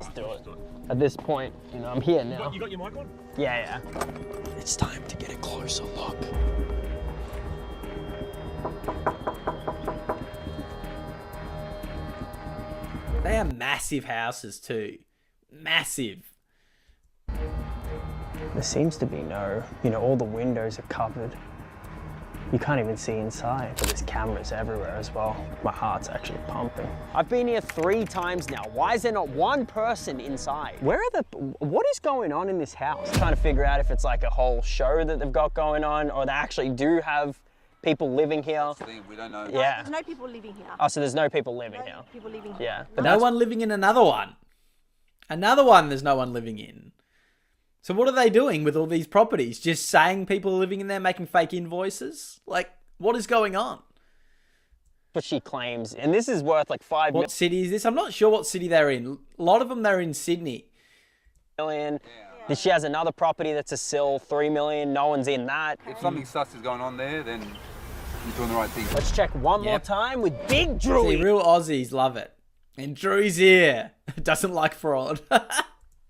Let's do it. At this point, you know, I'm here now. You got your mic on? Yeah. It's time to get a closer look. They are massive houses too. Massive. There seems to be no, you know, all the windows are covered. You can't even see inside, but there's cameras everywhere as well. My heart's actually pumping. I've been here 3 times now. Why is there not one person inside? What is going on in this house? I'm trying to figure out if it's like a whole show that they've got going on, or they actually do have people living here. We don't know. Yeah. There's no people living here. Oh, so there's no people living here. People living here. Yeah. But no one living in another one. Another one there's no one living in. So what are they doing with all these properties? Just saying people are living in there, making fake invoices? Like, what is going on? But she claims, and this is worth like 5 million. What city is this? I'm not sure what city they're in. A lot of them, they're in Sydney. Million. Yeah. She has another property that's a sill, 3 million. No one's in that. If something sus is going on there, then you're doing the right thing. Let's check one more time with Big Drew. See, real Aussies love it. And Drew's here. Doesn't like fraud.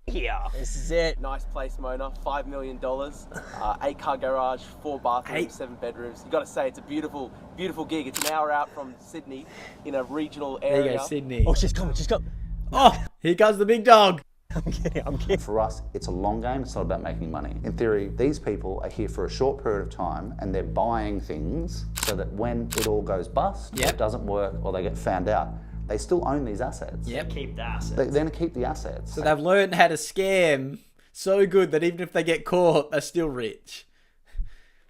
Here. This is it. Nice place, Mona. $5 million. 8-car garage, 4 bathrooms, 7 bedrooms. You got to say, it's a beautiful, beautiful gig. It's an hour out from Sydney in a regional area. There you go, Sydney. Oh, she's coming. She's coming. Oh, here comes the big dog. I'm kidding. For us, it's a long game. It's not about making money. In theory, these people are here for a short period of time and they're buying things so that when it all goes bust, or it doesn't work, or they get found out, they still own these assets. Yep. Keep the assets. They're going to keep the assets. So they've learned how to scam so good that even if they get caught, they're still rich.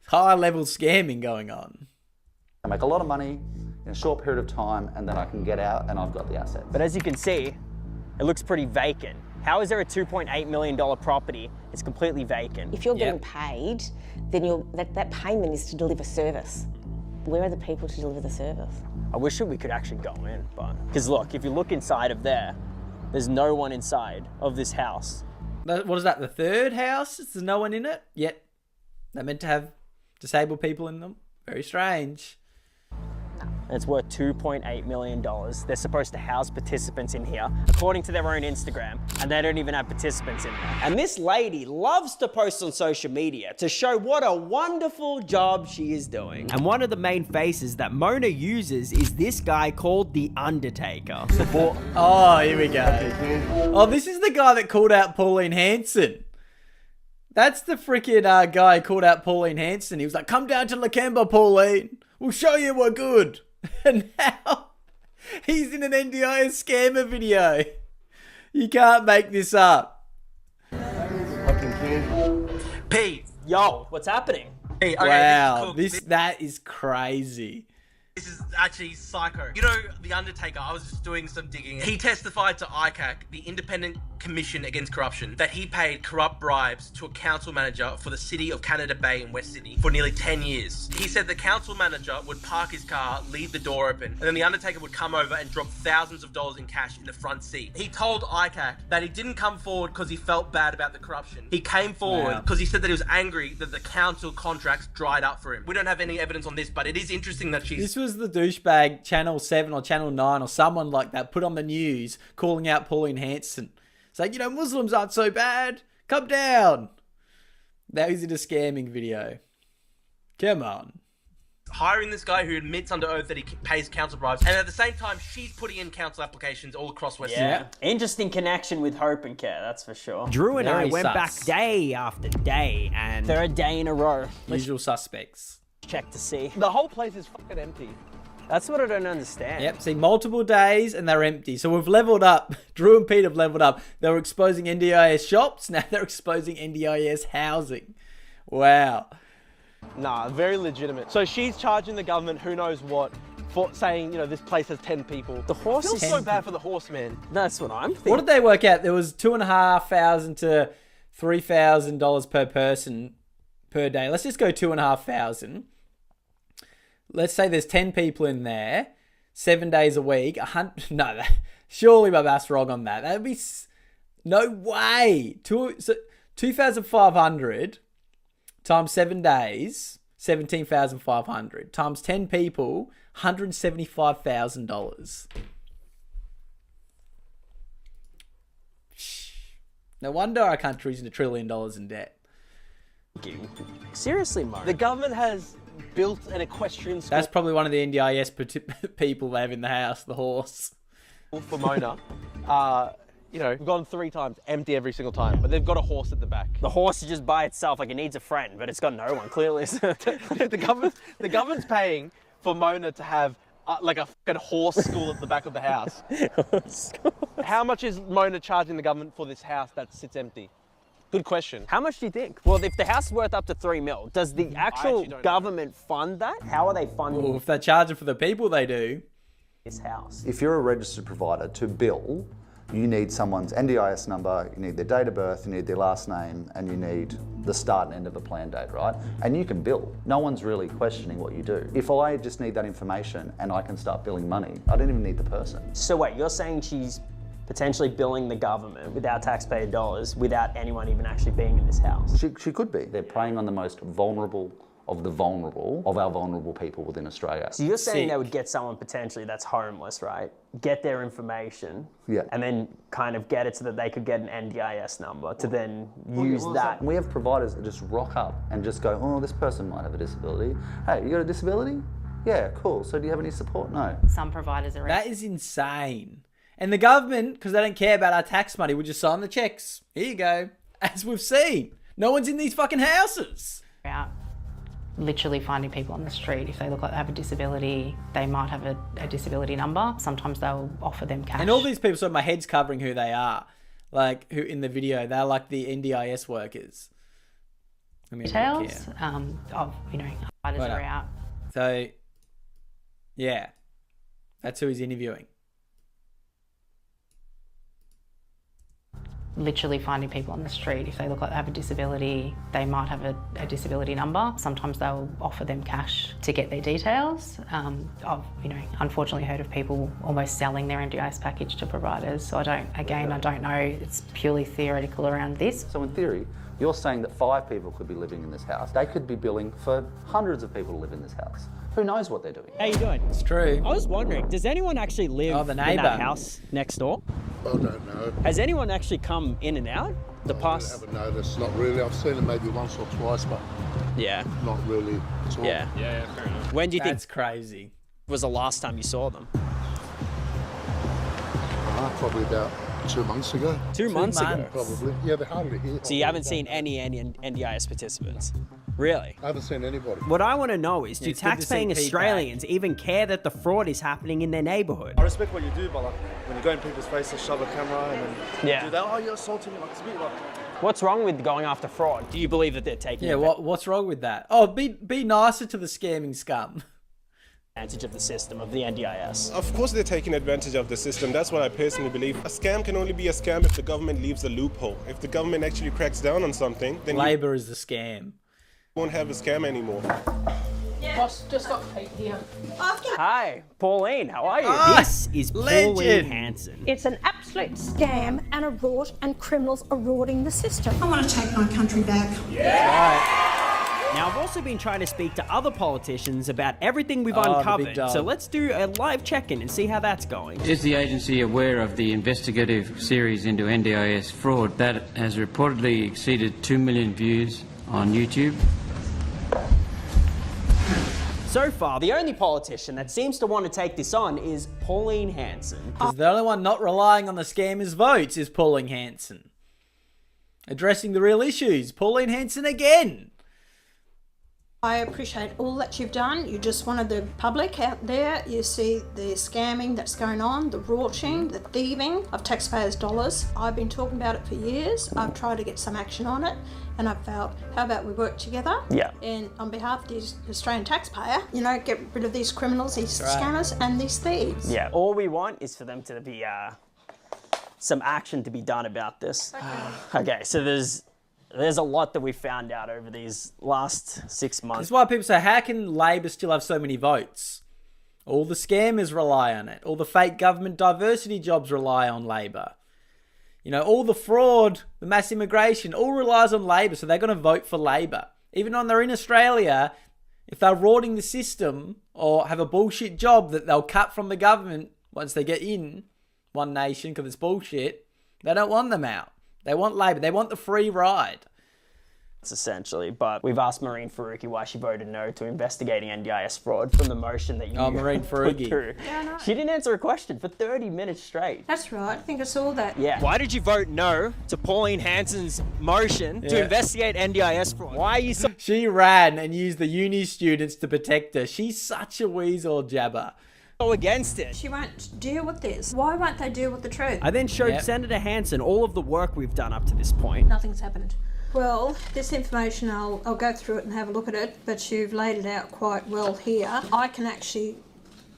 High level scamming going on. I make a lot of money in a short period of time and then I can get out and I've got the assets. But as you can see, it looks pretty vacant. How is there a $2.8 million property? It's completely vacant. If you're getting paid, then that payment is to deliver service. Where are the people to deliver the service? I wish that we could actually go in, but... Because look, if you look inside of there, there's no one inside of this house. What is that, the third house? There's no one in it? Yet they're meant to have disabled people in them. Very strange. And it's worth $2.8 million. They're supposed to house participants in here, according to their own Instagram, and they don't even have participants in there. And this lady loves to post on social media to show what a wonderful job she is doing. And one of the main faces that Mona uses is this guy called The Undertaker. Oh, here we go. Oh, this is the guy that called out Pauline Hanson. That's the freaking guy who called out Pauline Hanson. He was like, come down to Lakemba, Pauline. We'll show you we're good. And now he's in an NDIS scammer video. You can't make this up. Pete, yo, what's happening? Hey, okay, wow, that is crazy. This is actually psycho. You know, The Undertaker, I was just doing some digging. He testified to ICAC, the Independent Commission Against Corruption, that he paid corrupt bribes to a council manager for the city of Canada Bay in West Sydney for nearly 10 years. He said the council manager would park his car, leave the door open, and then The Undertaker would come over and drop thousands of dollars in cash in the front seat. He told ICAC that he didn't come forward because he felt bad about the corruption. He came forward because he said that he was angry that the council contracts dried up for him. We don't have any evidence on this, but it is interesting that she's... This was the douchebag Channel 7 or Channel 9 or someone like that put on the news calling out Pauline Hanson. It's like, you know, Muslims aren't so bad. Come down. That was in a scamming video. Come on. Hiring this guy who admits under oath that he pays council bribes, and at the same time, she's putting in council applications all across West Sydney. Interesting connection with Hope and Care, that's for sure. Drew and I went back day after day, and third day in a row. Usual suspects. Check to see. The whole place is fucking empty. That's what I don't understand. Yep, see, multiple days and they're empty. So we've leveled up. Drew and Pete have leveled up. They were exposing NDIS shops. Now they're exposing NDIS housing. Wow. Nah, very legitimate. So she's charging the government who knows what for saying, you know, this place has 10 people. The horse feels so bad for the horse, man. That's what I'm thinking. What did they work out? There was $2,500 to $3,000 per person per day. Let's just go $2,500. Let's say there's 10 people in there, 7 days a week. No, surely my math's wrong on that. That'd be no way. 2,500 times 7 days, 17,500 times 10 people, $175,000. No wonder our country's in $1 trillion in debt. Seriously, Mark. The government has built an equestrian school. That's probably one of the NDIS people they have in the house, the horse. For Mona. You know, we've gone 3 times, empty every single time, but they've got a horse at the back. The horse is just by itself, like it needs a friend, but it's got no one, clearly. the government's paying for Mona to have like a fucking horse school at the back of the house. How much is Mona charging the government for this house that sits empty? Good question. How much do you think? Well, if the house is worth up to $3 million, does the actual government fund that? How are they funding? Well, if they're charging for the people, they do. This house. If you're a registered provider to bill, you need someone's NDIS number, you need their date of birth, you need their last name, and you need the start and end of a plan date, right? And you can bill. No one's really questioning what you do. If I just need that information and I can start billing money, I don't even need the person. So wait, you're saying she's potentially billing the government with our taxpayer dollars without anyone even actually being in this house? She could be. They're preying on the most vulnerable of the vulnerable, of our vulnerable people within Australia. So you're saying they would get someone potentially that's homeless, right? Get their information, and then kind of get it so that they could get an NDIS number to then use that. We have providers that just rock up and just go, oh, this person might have a disability. Hey, you got a disability? Yeah, cool. So do you have any support? No. Some providers are... That is insane. And the government, because they don't care about our tax money, would just sign the checks. Here you go. As we've seen. No one's in these fucking houses. Out literally finding people on the street. If they look like they have a disability, they might have a disability number. Sometimes they'll offer them cash. And all these people, so my head's covering who they are. Like, who in the video, they're like the NDIS workers. Details of, you know, providers are out. So, yeah. That's who he's interviewing. Literally finding people on the street. If they look like they have a disability, they might have a disability number. Sometimes they'll offer them cash to get their details. I've, you know, unfortunately heard of people almost selling their NDIS package to providers. So I don't know, it's purely theoretical around this. So in theory, you're saying that 5 people could be living in this house. They could be billing for hundreds of people to live in this house. Who knows what they're doing? How you doing? It's true. I was wondering, does anyone actually live in that house next door? I don't know. Has anyone actually come in and out the past? I haven't noticed. Not really. I've seen them maybe once or twice, but not really at all. Yeah, fair enough. When do you think that's crazy? Was the last time you saw them? Probably about 2 months ago. 2 months ago? Probably. Yeah, they're hardly here. So you haven't seen any NDIS participants? Really? I haven't seen anybody. What I want to know is, do tax-paying Australians even care that the fraud is happening in their neighbourhood? I respect what you do, but like when you go in people's faces, shove a camera and then do that, oh, you're assaulting me, like it's a bit like... What's wrong with going after fraud? Do you believe that they're taking what's wrong with that? Oh, be nicer to the scamming scum. Advantage of the system, of the NDIS. Of course they're taking advantage of the system. That's what I personally believe. A scam can only be a scam if the government leaves a loophole. If the government actually cracks down on something, then Labor is the scam. Won't have a scam anymore. Boss, just got Kate here. Hi, Pauline, how are you? This is Pauline Hanson. It's an absolute scam and a rort, and criminals are rorting the system. I want to take my country back. Now, I've also been trying to speak to other politicians about everything we've uncovered, so let's do a live check-in and see how that's going. Is the agency aware of the investigative series into NDIS fraud that has reportedly exceeded 2 million views on YouTube? So far, the only politician that seems to want to take this on is Pauline Hanson. Because the only one not relying on the scammers' votes is Pauline Hanson. Addressing the real issues, Pauline Hanson again. I appreciate all that you've done. You just wanted the public out there. You see the scamming that's going on, the rorting, the thieving of taxpayers' dollars. I've been talking about it for years. I've tried to get some action on it, and I felt, how about we work together? Yeah. And on behalf of the Australian taxpayer, you know, get rid of these criminals, these scammers, and these thieves. Yeah. All we want is for them to be some action to be done about this. Okay. So there's a lot that we found out over these last 6 months. That's why people say, how can Labor still have so many votes? All the scammers rely on it. All the fake government diversity jobs rely on Labor. You know, all the fraud, the mass immigration, all relies on Labor, so they're going to vote for Labor. Even when they're in Australia, if they're rorting the system or have a bullshit job that they'll cut from the government once they get in One Nation because it's bullshit, they don't want them out. They want Labor. They want the free ride. essentially, but we've asked Maureen Faruqi why she voted no to investigating NDIS fraud from the motion that you Maureen put Faruqi. through. Yeah, I know. She didn't answer a question for 30 minutes straight. That's right. I think I saw that. Yeah. Why did you vote no to Pauline Hanson's motion to investigate NDIS fraud? Why are you so... She ran and used the uni students to protect her. She's such a weasel jabber. against it? She won't deal with this. Why won't they deal with the truth? I then showed Senator Hanson all of the work we've done up to this point. Nothing's happened. Well, this information, I'll go through it and have a look at it, but you've laid it out quite well here. I can actually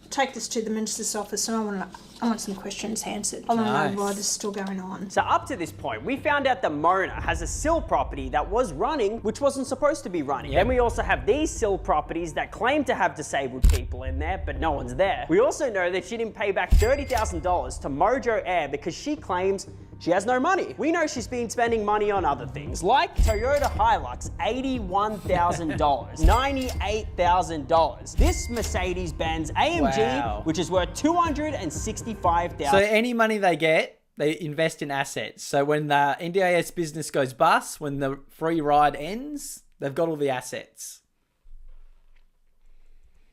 take this to the Minister's office and I want some questions answered. I want to know why this is still going on. So up to this point, we found out that Mona has a SIL property that was running, which wasn't supposed to be running. Then we also have these SIL properties that claim to have disabled people in there, but no one's there. We also know that she didn't pay back $30,000 to Mojo Air because she claims she has no money. We know she's been spending money on other things, like Toyota Hilux, $81,000, $98,000. This Mercedes-Benz AMG, which is worth $265,000. So any money they get, they invest in assets. So when the NDIS business goes bust, when the free ride ends, they've got all the assets.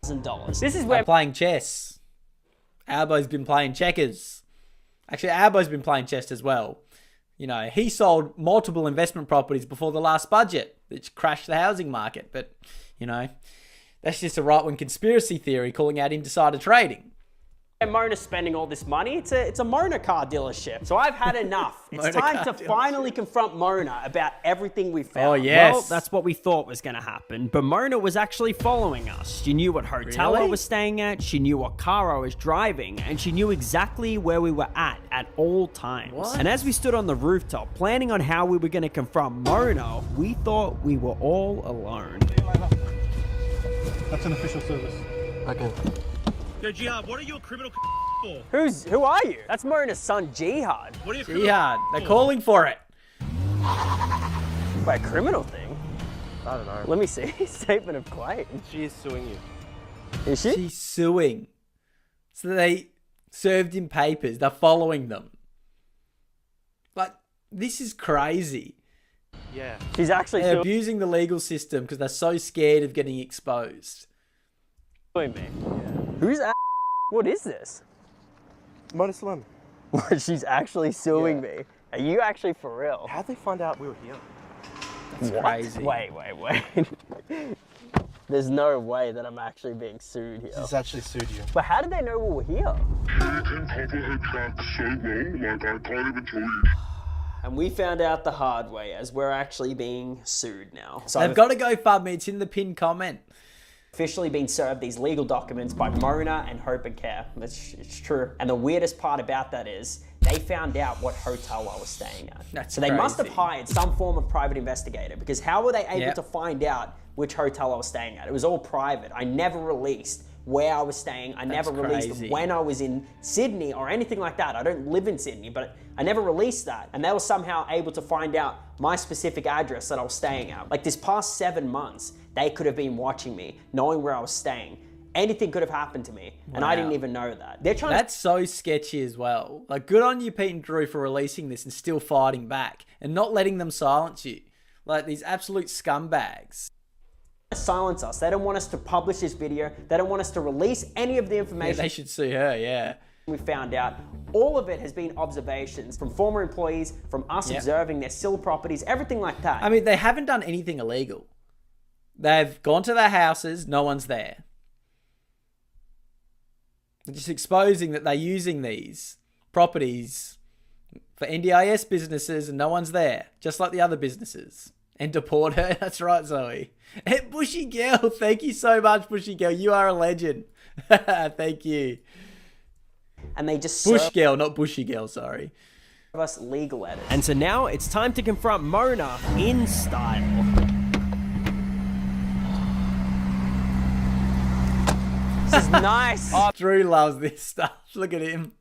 This is where I'm playing chess. Albo's been playing checkers. Actually, Albo's been playing chess as well. You know, he sold multiple investment properties before the last budget, which crashed the housing market. But, you know, that's just a right-wing conspiracy theory calling out insider trading. And Mona's spending all this money. It's a Mona car dealership. So I've had enough. It's time to finally confront Mona about everything we found. Oh, yes. Well, that's what we thought was going to happen. But Mona was actually following us. She knew what hotel I was staying at. She knew what car I was driving. And she knew exactly where we were at all times. What? And as we stood on the rooftop, planning on how we were going to confront Mona, we thought we were all alone. That's an official service. Okay. Yo, Jihad, what are you a criminal for? Who are you? That's Mona's son, Jihad. What are you Jihad, they're calling for it. By a criminal thing? I don't know. Let me see. Statement of claim. She is suing you. Is she? She's suing. So they served him papers. They're following them. Like, this is crazy. Yeah. She's actually They're abusing the legal system because they're so scared of getting exposed. Suing me. Who's what is this? Mona Salam. She's actually suing me. Are you actually for real? How'd they find out we were here? That's crazy. Wait. There's no way that I'm actually being sued here. She's actually sued you. But how did they know we were here? She can cover her tracks so well, like I can't even tell you. And we found out the hard way as we're actually being sued now. So They've got to go GoFundMe. It's in the pinned comment. Officially been served these legal documents by Mona and Hope and Care. It's true. And the weirdest part about that is they found out what hotel I was staying at. That's so they must have crazy. hired some form of private investigator because how were they able to find out which hotel I was staying at? It was all private. I never released where I was staying. I never released when I was in Sydney or anything like that. I don't live in Sydney, but I never released that. And they were somehow able to find out my specific address that I was staying at. Like this past 7 months, they could have been watching me, knowing where I was staying. Anything could have happened to me, and I didn't even know that. They're trying That's so sketchy as well. Like, good on you, Pete and Drew, for releasing this and still fighting back and not letting them silence you. Like, these absolute scumbags. Silence us. They don't want us to publish this video. They don't want us to release any of the information. Yeah, they should sue her, yeah. We found out all of it has been observations from former employees, from us observing their SIL properties, everything like that. I mean, they haven't done anything illegal. They've gone to their houses, no one's there. They're just exposing that they're using these properties for NDIS businesses and no one's there, just like the other businesses. And deport her. That's right, Zoe. And Bushy Girl, thank you so much, Bushy Girl. You are a legend. Thank you. And they just Bush Girl, not Bushy Girl, sorry. Us legal edits. And so now it's time to confront Mona in style. This is nice. Oh, Drew loves this stuff. Look at him.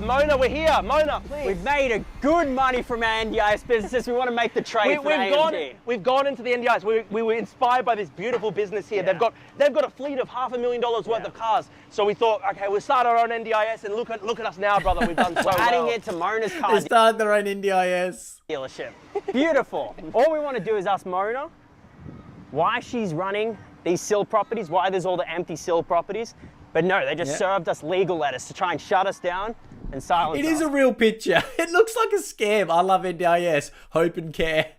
Mona, we're here. Mona, please. We've made a good money from our NDIS businesses. We want to make the trade for AMG. We've gone into the NDIS. We were inspired by this beautiful business here. Yeah. They've got a fleet of $500,000 worth of cars. So we thought, okay, we'll start our own NDIS, and look at us now, brother. We've done so well. Adding it to Mona's car They started their own NDIS dealership. Beautiful. All we want to do is ask Mona why she's running these SIL properties, why there's all the empty SIL properties. But no, they just served us legal letters to try and shut us down and silence us. It is a real picture. It looks like a scam. I love NDIS. Hope and care.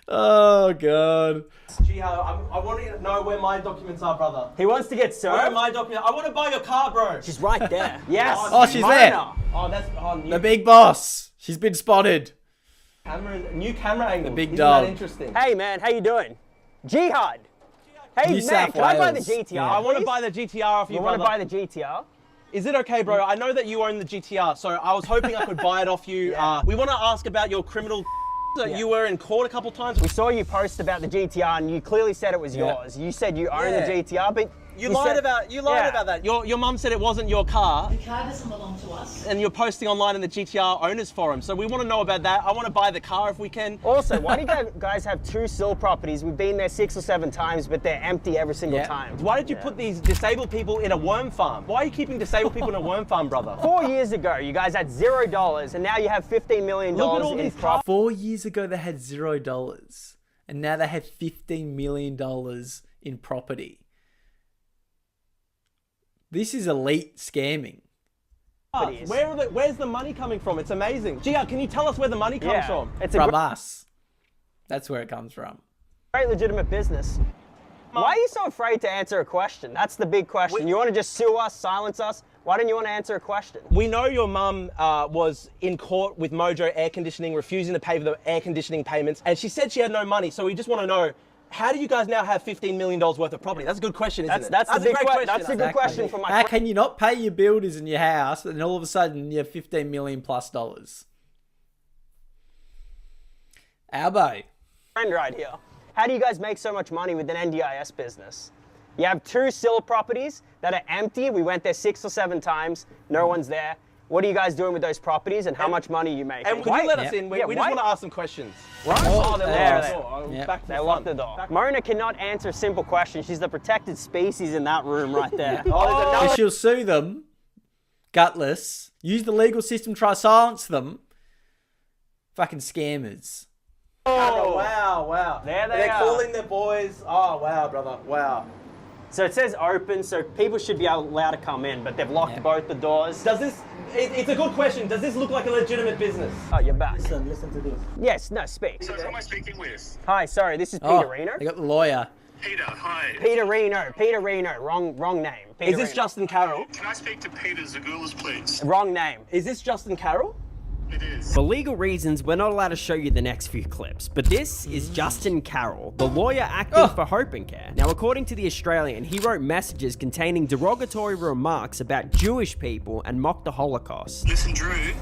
Oh, God. Jihad, I want to know where my documents are, brother. He wants to get served? Where are my documents? I want to buy your car, bro. She's right there. Yes. Oh, she's there. Oh, that's The big boss. She's been spotted. New camera angle. The big Isn't dog. that interesting? Hey, man. How you doing? Jihad. Hey, New man, South can I buy the Wales. GTR? Yeah. I want to buy the GTR off you, You want to brother. buy the GTR? Is it okay, bro? I know that you own the GTR, so I was hoping I could buy it off you. We want to ask about your criminal. You were in court a couple times. We saw you post about the GTR, and you clearly said it was yours. You said you own the GTR, but you lied about that. Your mum said it wasn't your car. The car doesn't belong to us. And you're posting online in the GTR owners forum. So we want to know about that. I want to buy the car if we can. Also, why do you guys have 2 SIL properties? We've been there 6 or 7 times, but they're empty every single time. Why did you put these disabled people in a worm farm? Why are you keeping disabled people in a worm farm, brother? 4 years ago, you guys had $0, and now you have $15 million in profit. 4 years ago, they had $0, and now they have $15 million in property. This is elite scamming. Where's the money coming from? It's amazing. Gia, can you tell us where the money comes from? It's from us. That's where it comes from. Great legitimate business. Why are you so afraid to answer a question? That's the big question. You want to just sue us, silence us? Why don't you want to answer a question? We know your mum was in court with Mojo Air Conditioning, refusing to pay for the air conditioning payments, and she said she had no money. So we just want to know, how do you guys now have $15 million worth of property? That's a good question, isn't it? That's a big question. That's a good question for my How can you not pay your builders in your house, and all of a sudden you have $15 million plus? Albo. Friend right here. How do you guys make so much money with an NDIS business? You have 2 SIL properties that are empty. We went there 6 or 7 times. No one's there. What are you guys doing with those properties, and how much money are you making? And can you let us in? We just want to ask some questions. Right? Oh, They locked the door. Mona cannot answer simple questions. She's the protected species in that room right there. So she'll sue them, gutless, use the legal system, try to silence them. Fucking scammers. Oh, wow. There they They're are. calling their boys. Oh, wow, brother. Wow. So it says open, so people should be allowed to come in, but they've locked both the doors. Does this, it's a good question, does this look like a legitimate business? Oh, you're back. Listen to this. Yes, no, speak. So who am I speaking with? Hi, sorry, this is Peter Reno. They got the lawyer. Peter, hi. Peter Reno, wrong name. Peter Is this Reno. Justin Carroll? Can I speak to Peter Zagoulas, please? Wrong name. Is this Justin Carroll? It is. For legal reasons, we're not allowed to show you the next few clips, but this is Justin Carroll, the lawyer acting for Hope and Care. Now, according to The Australian, he wrote messages containing derogatory remarks about Jewish people and mocked the Holocaust. Listen, Drew.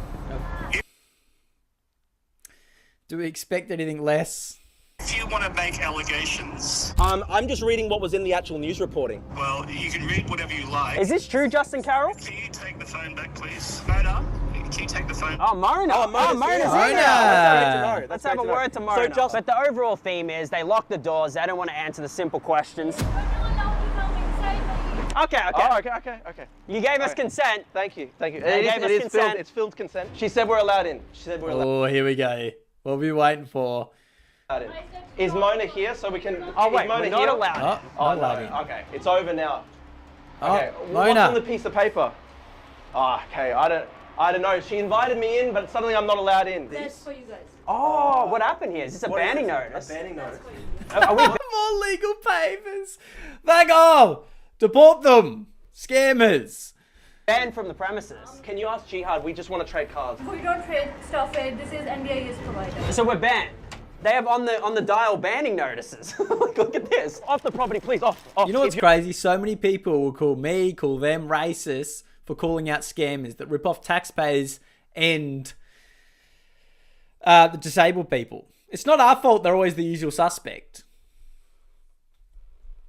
Do we expect anything less? If you want to make allegations, I'm just reading what was in the actual news reporting. well, you can read whatever you like. Is this true, Justin Carroll? Can you take the phone back, please? Mona, can you take the phone? Oh, Mona. Mona's Mona's here. in Mona. there. Let's have a word to Mona. But the overall theme is they lock the doors. They don't want to answer the simple questions. Okay. Oh, okay. You gave us consent. Thank you. They gave us consent. It's filled consent. She said we're allowed in. Oh, here we go. What are we waiting for? Is Mona here so we can... Oh, wait, is Mona we're not here? allowed. Oh, no. allowed in. Okay, it's over now. Oh, Okay, Mona. what's on the piece of paper? Oh, okay, I don't know. She invited me in, but suddenly I'm not allowed in. That's for you guys. Oh, what happened here? Is this a What is banning this? notice? A banning notice. Are we More legal papers. Fuck off. Deport them. Scammers. banned from the premises? Can you ask Jihad? We just want to trade cars. We don't trade stuff. This is NDIS provider. So we're banned. They have on the dial banning notices. Look at this. Off the property, please. Off. You know what's crazy? So many people will call me, call them racist for calling out scammers that rip off taxpayers and the disabled people. It's not our fault they're always the usual suspect.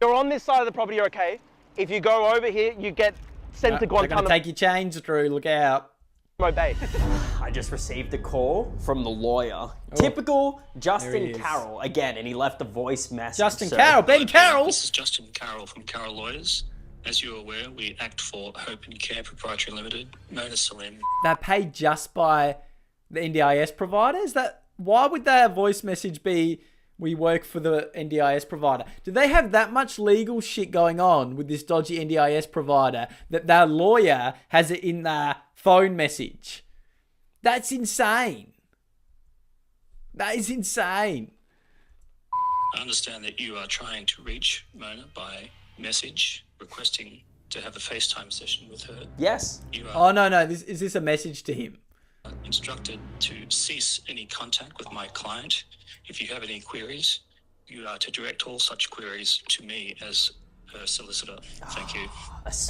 You're on this side of the property, you're okay. If you go over here, you get sent to They're going Guantanamo to take your chains, Drew. Look out. Bay. I just received a call from the lawyer. Typical Justin Carroll again, and he left a voice message. Justin Carroll, Ben Carroll. This is Justin Carroll from Carroll Lawyers. As you're aware, we act for Hope and Care Proprietary Limited, Mona Salim. They're paid just by the NDIS providers? Why would their voice message be, we work for the NDIS provider? Do they have that much legal shit going on with this dodgy NDIS provider that their lawyer has it in their phone message? That's insane. That is insane. I understand that you are trying to reach Mona by message, requesting to have a FaceTime session with her. Yes. You are no. Is this a message to him? instructed to cease any contact with my client. If you have any queries, you are to direct all such queries to me as her solicitor. Thank you.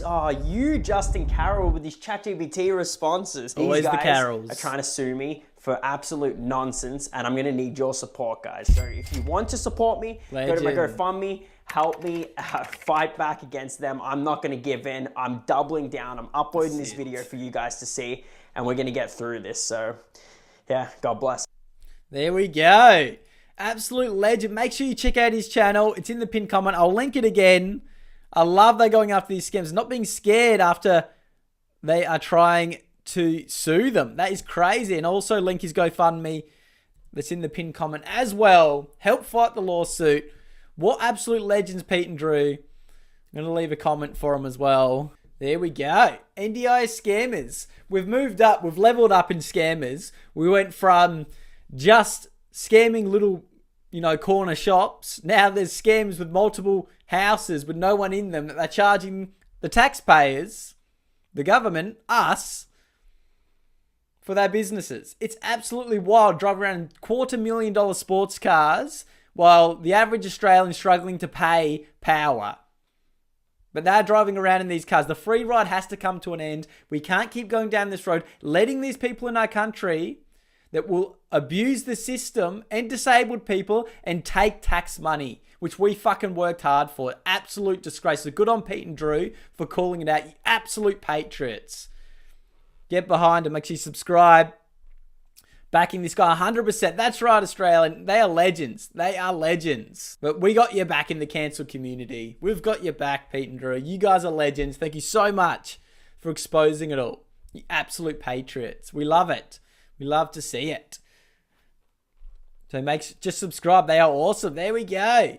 Oh, you, Justin Carroll, with these ChatGPT responses. Always These the guys Carrolls are trying to sue me for absolute nonsense, and I'm going to need your support, guys. So if you want to support me, go to my GoFundMe, help me fight back against them. I'm not going to give in. I'm doubling down. I'm uploading this video for you guys to see, and we're going to get through this. So, yeah, God bless. There we go. Absolute legend. Make sure you check out his channel. It's in the pinned comment. I'll link it again. I love they're going after these scams, not being scared after they are trying to sue them. That is crazy. And also link his GoFundMe that's in the pinned comment as well. Help fight the lawsuit. What absolute legends, Pete and Drew. I'm going to leave a comment for them as well. There we go. NDIS scammers. We've moved up. We've leveled up in scammers. We went from just scamming little, corner shops. Now there's scams with multiple houses with no one in them that they're charging the taxpayers, the government, us, for their businesses. It's absolutely wild. Drive around $250,000 sports cars while the average Australian is struggling to pay power. But they're driving around in these cars. The free ride has to come to an end. We can't keep going down this road, letting these people in our country that will abuse the system and disabled people and take tax money, which we fucking worked hard for. Absolute disgrace. So good on Pete and Drew for calling it out. You absolute patriots. Get behind them. Make sure you subscribe. Backing this guy 100%. That's right, Australian. They are legends. They are legends. But we got your back in the cancel community. We've got your back, Pete and Drew. You guys are legends. Thank you so much for exposing it all. You absolute patriots. We love it. We love to see it. So just subscribe. They are awesome. There we go.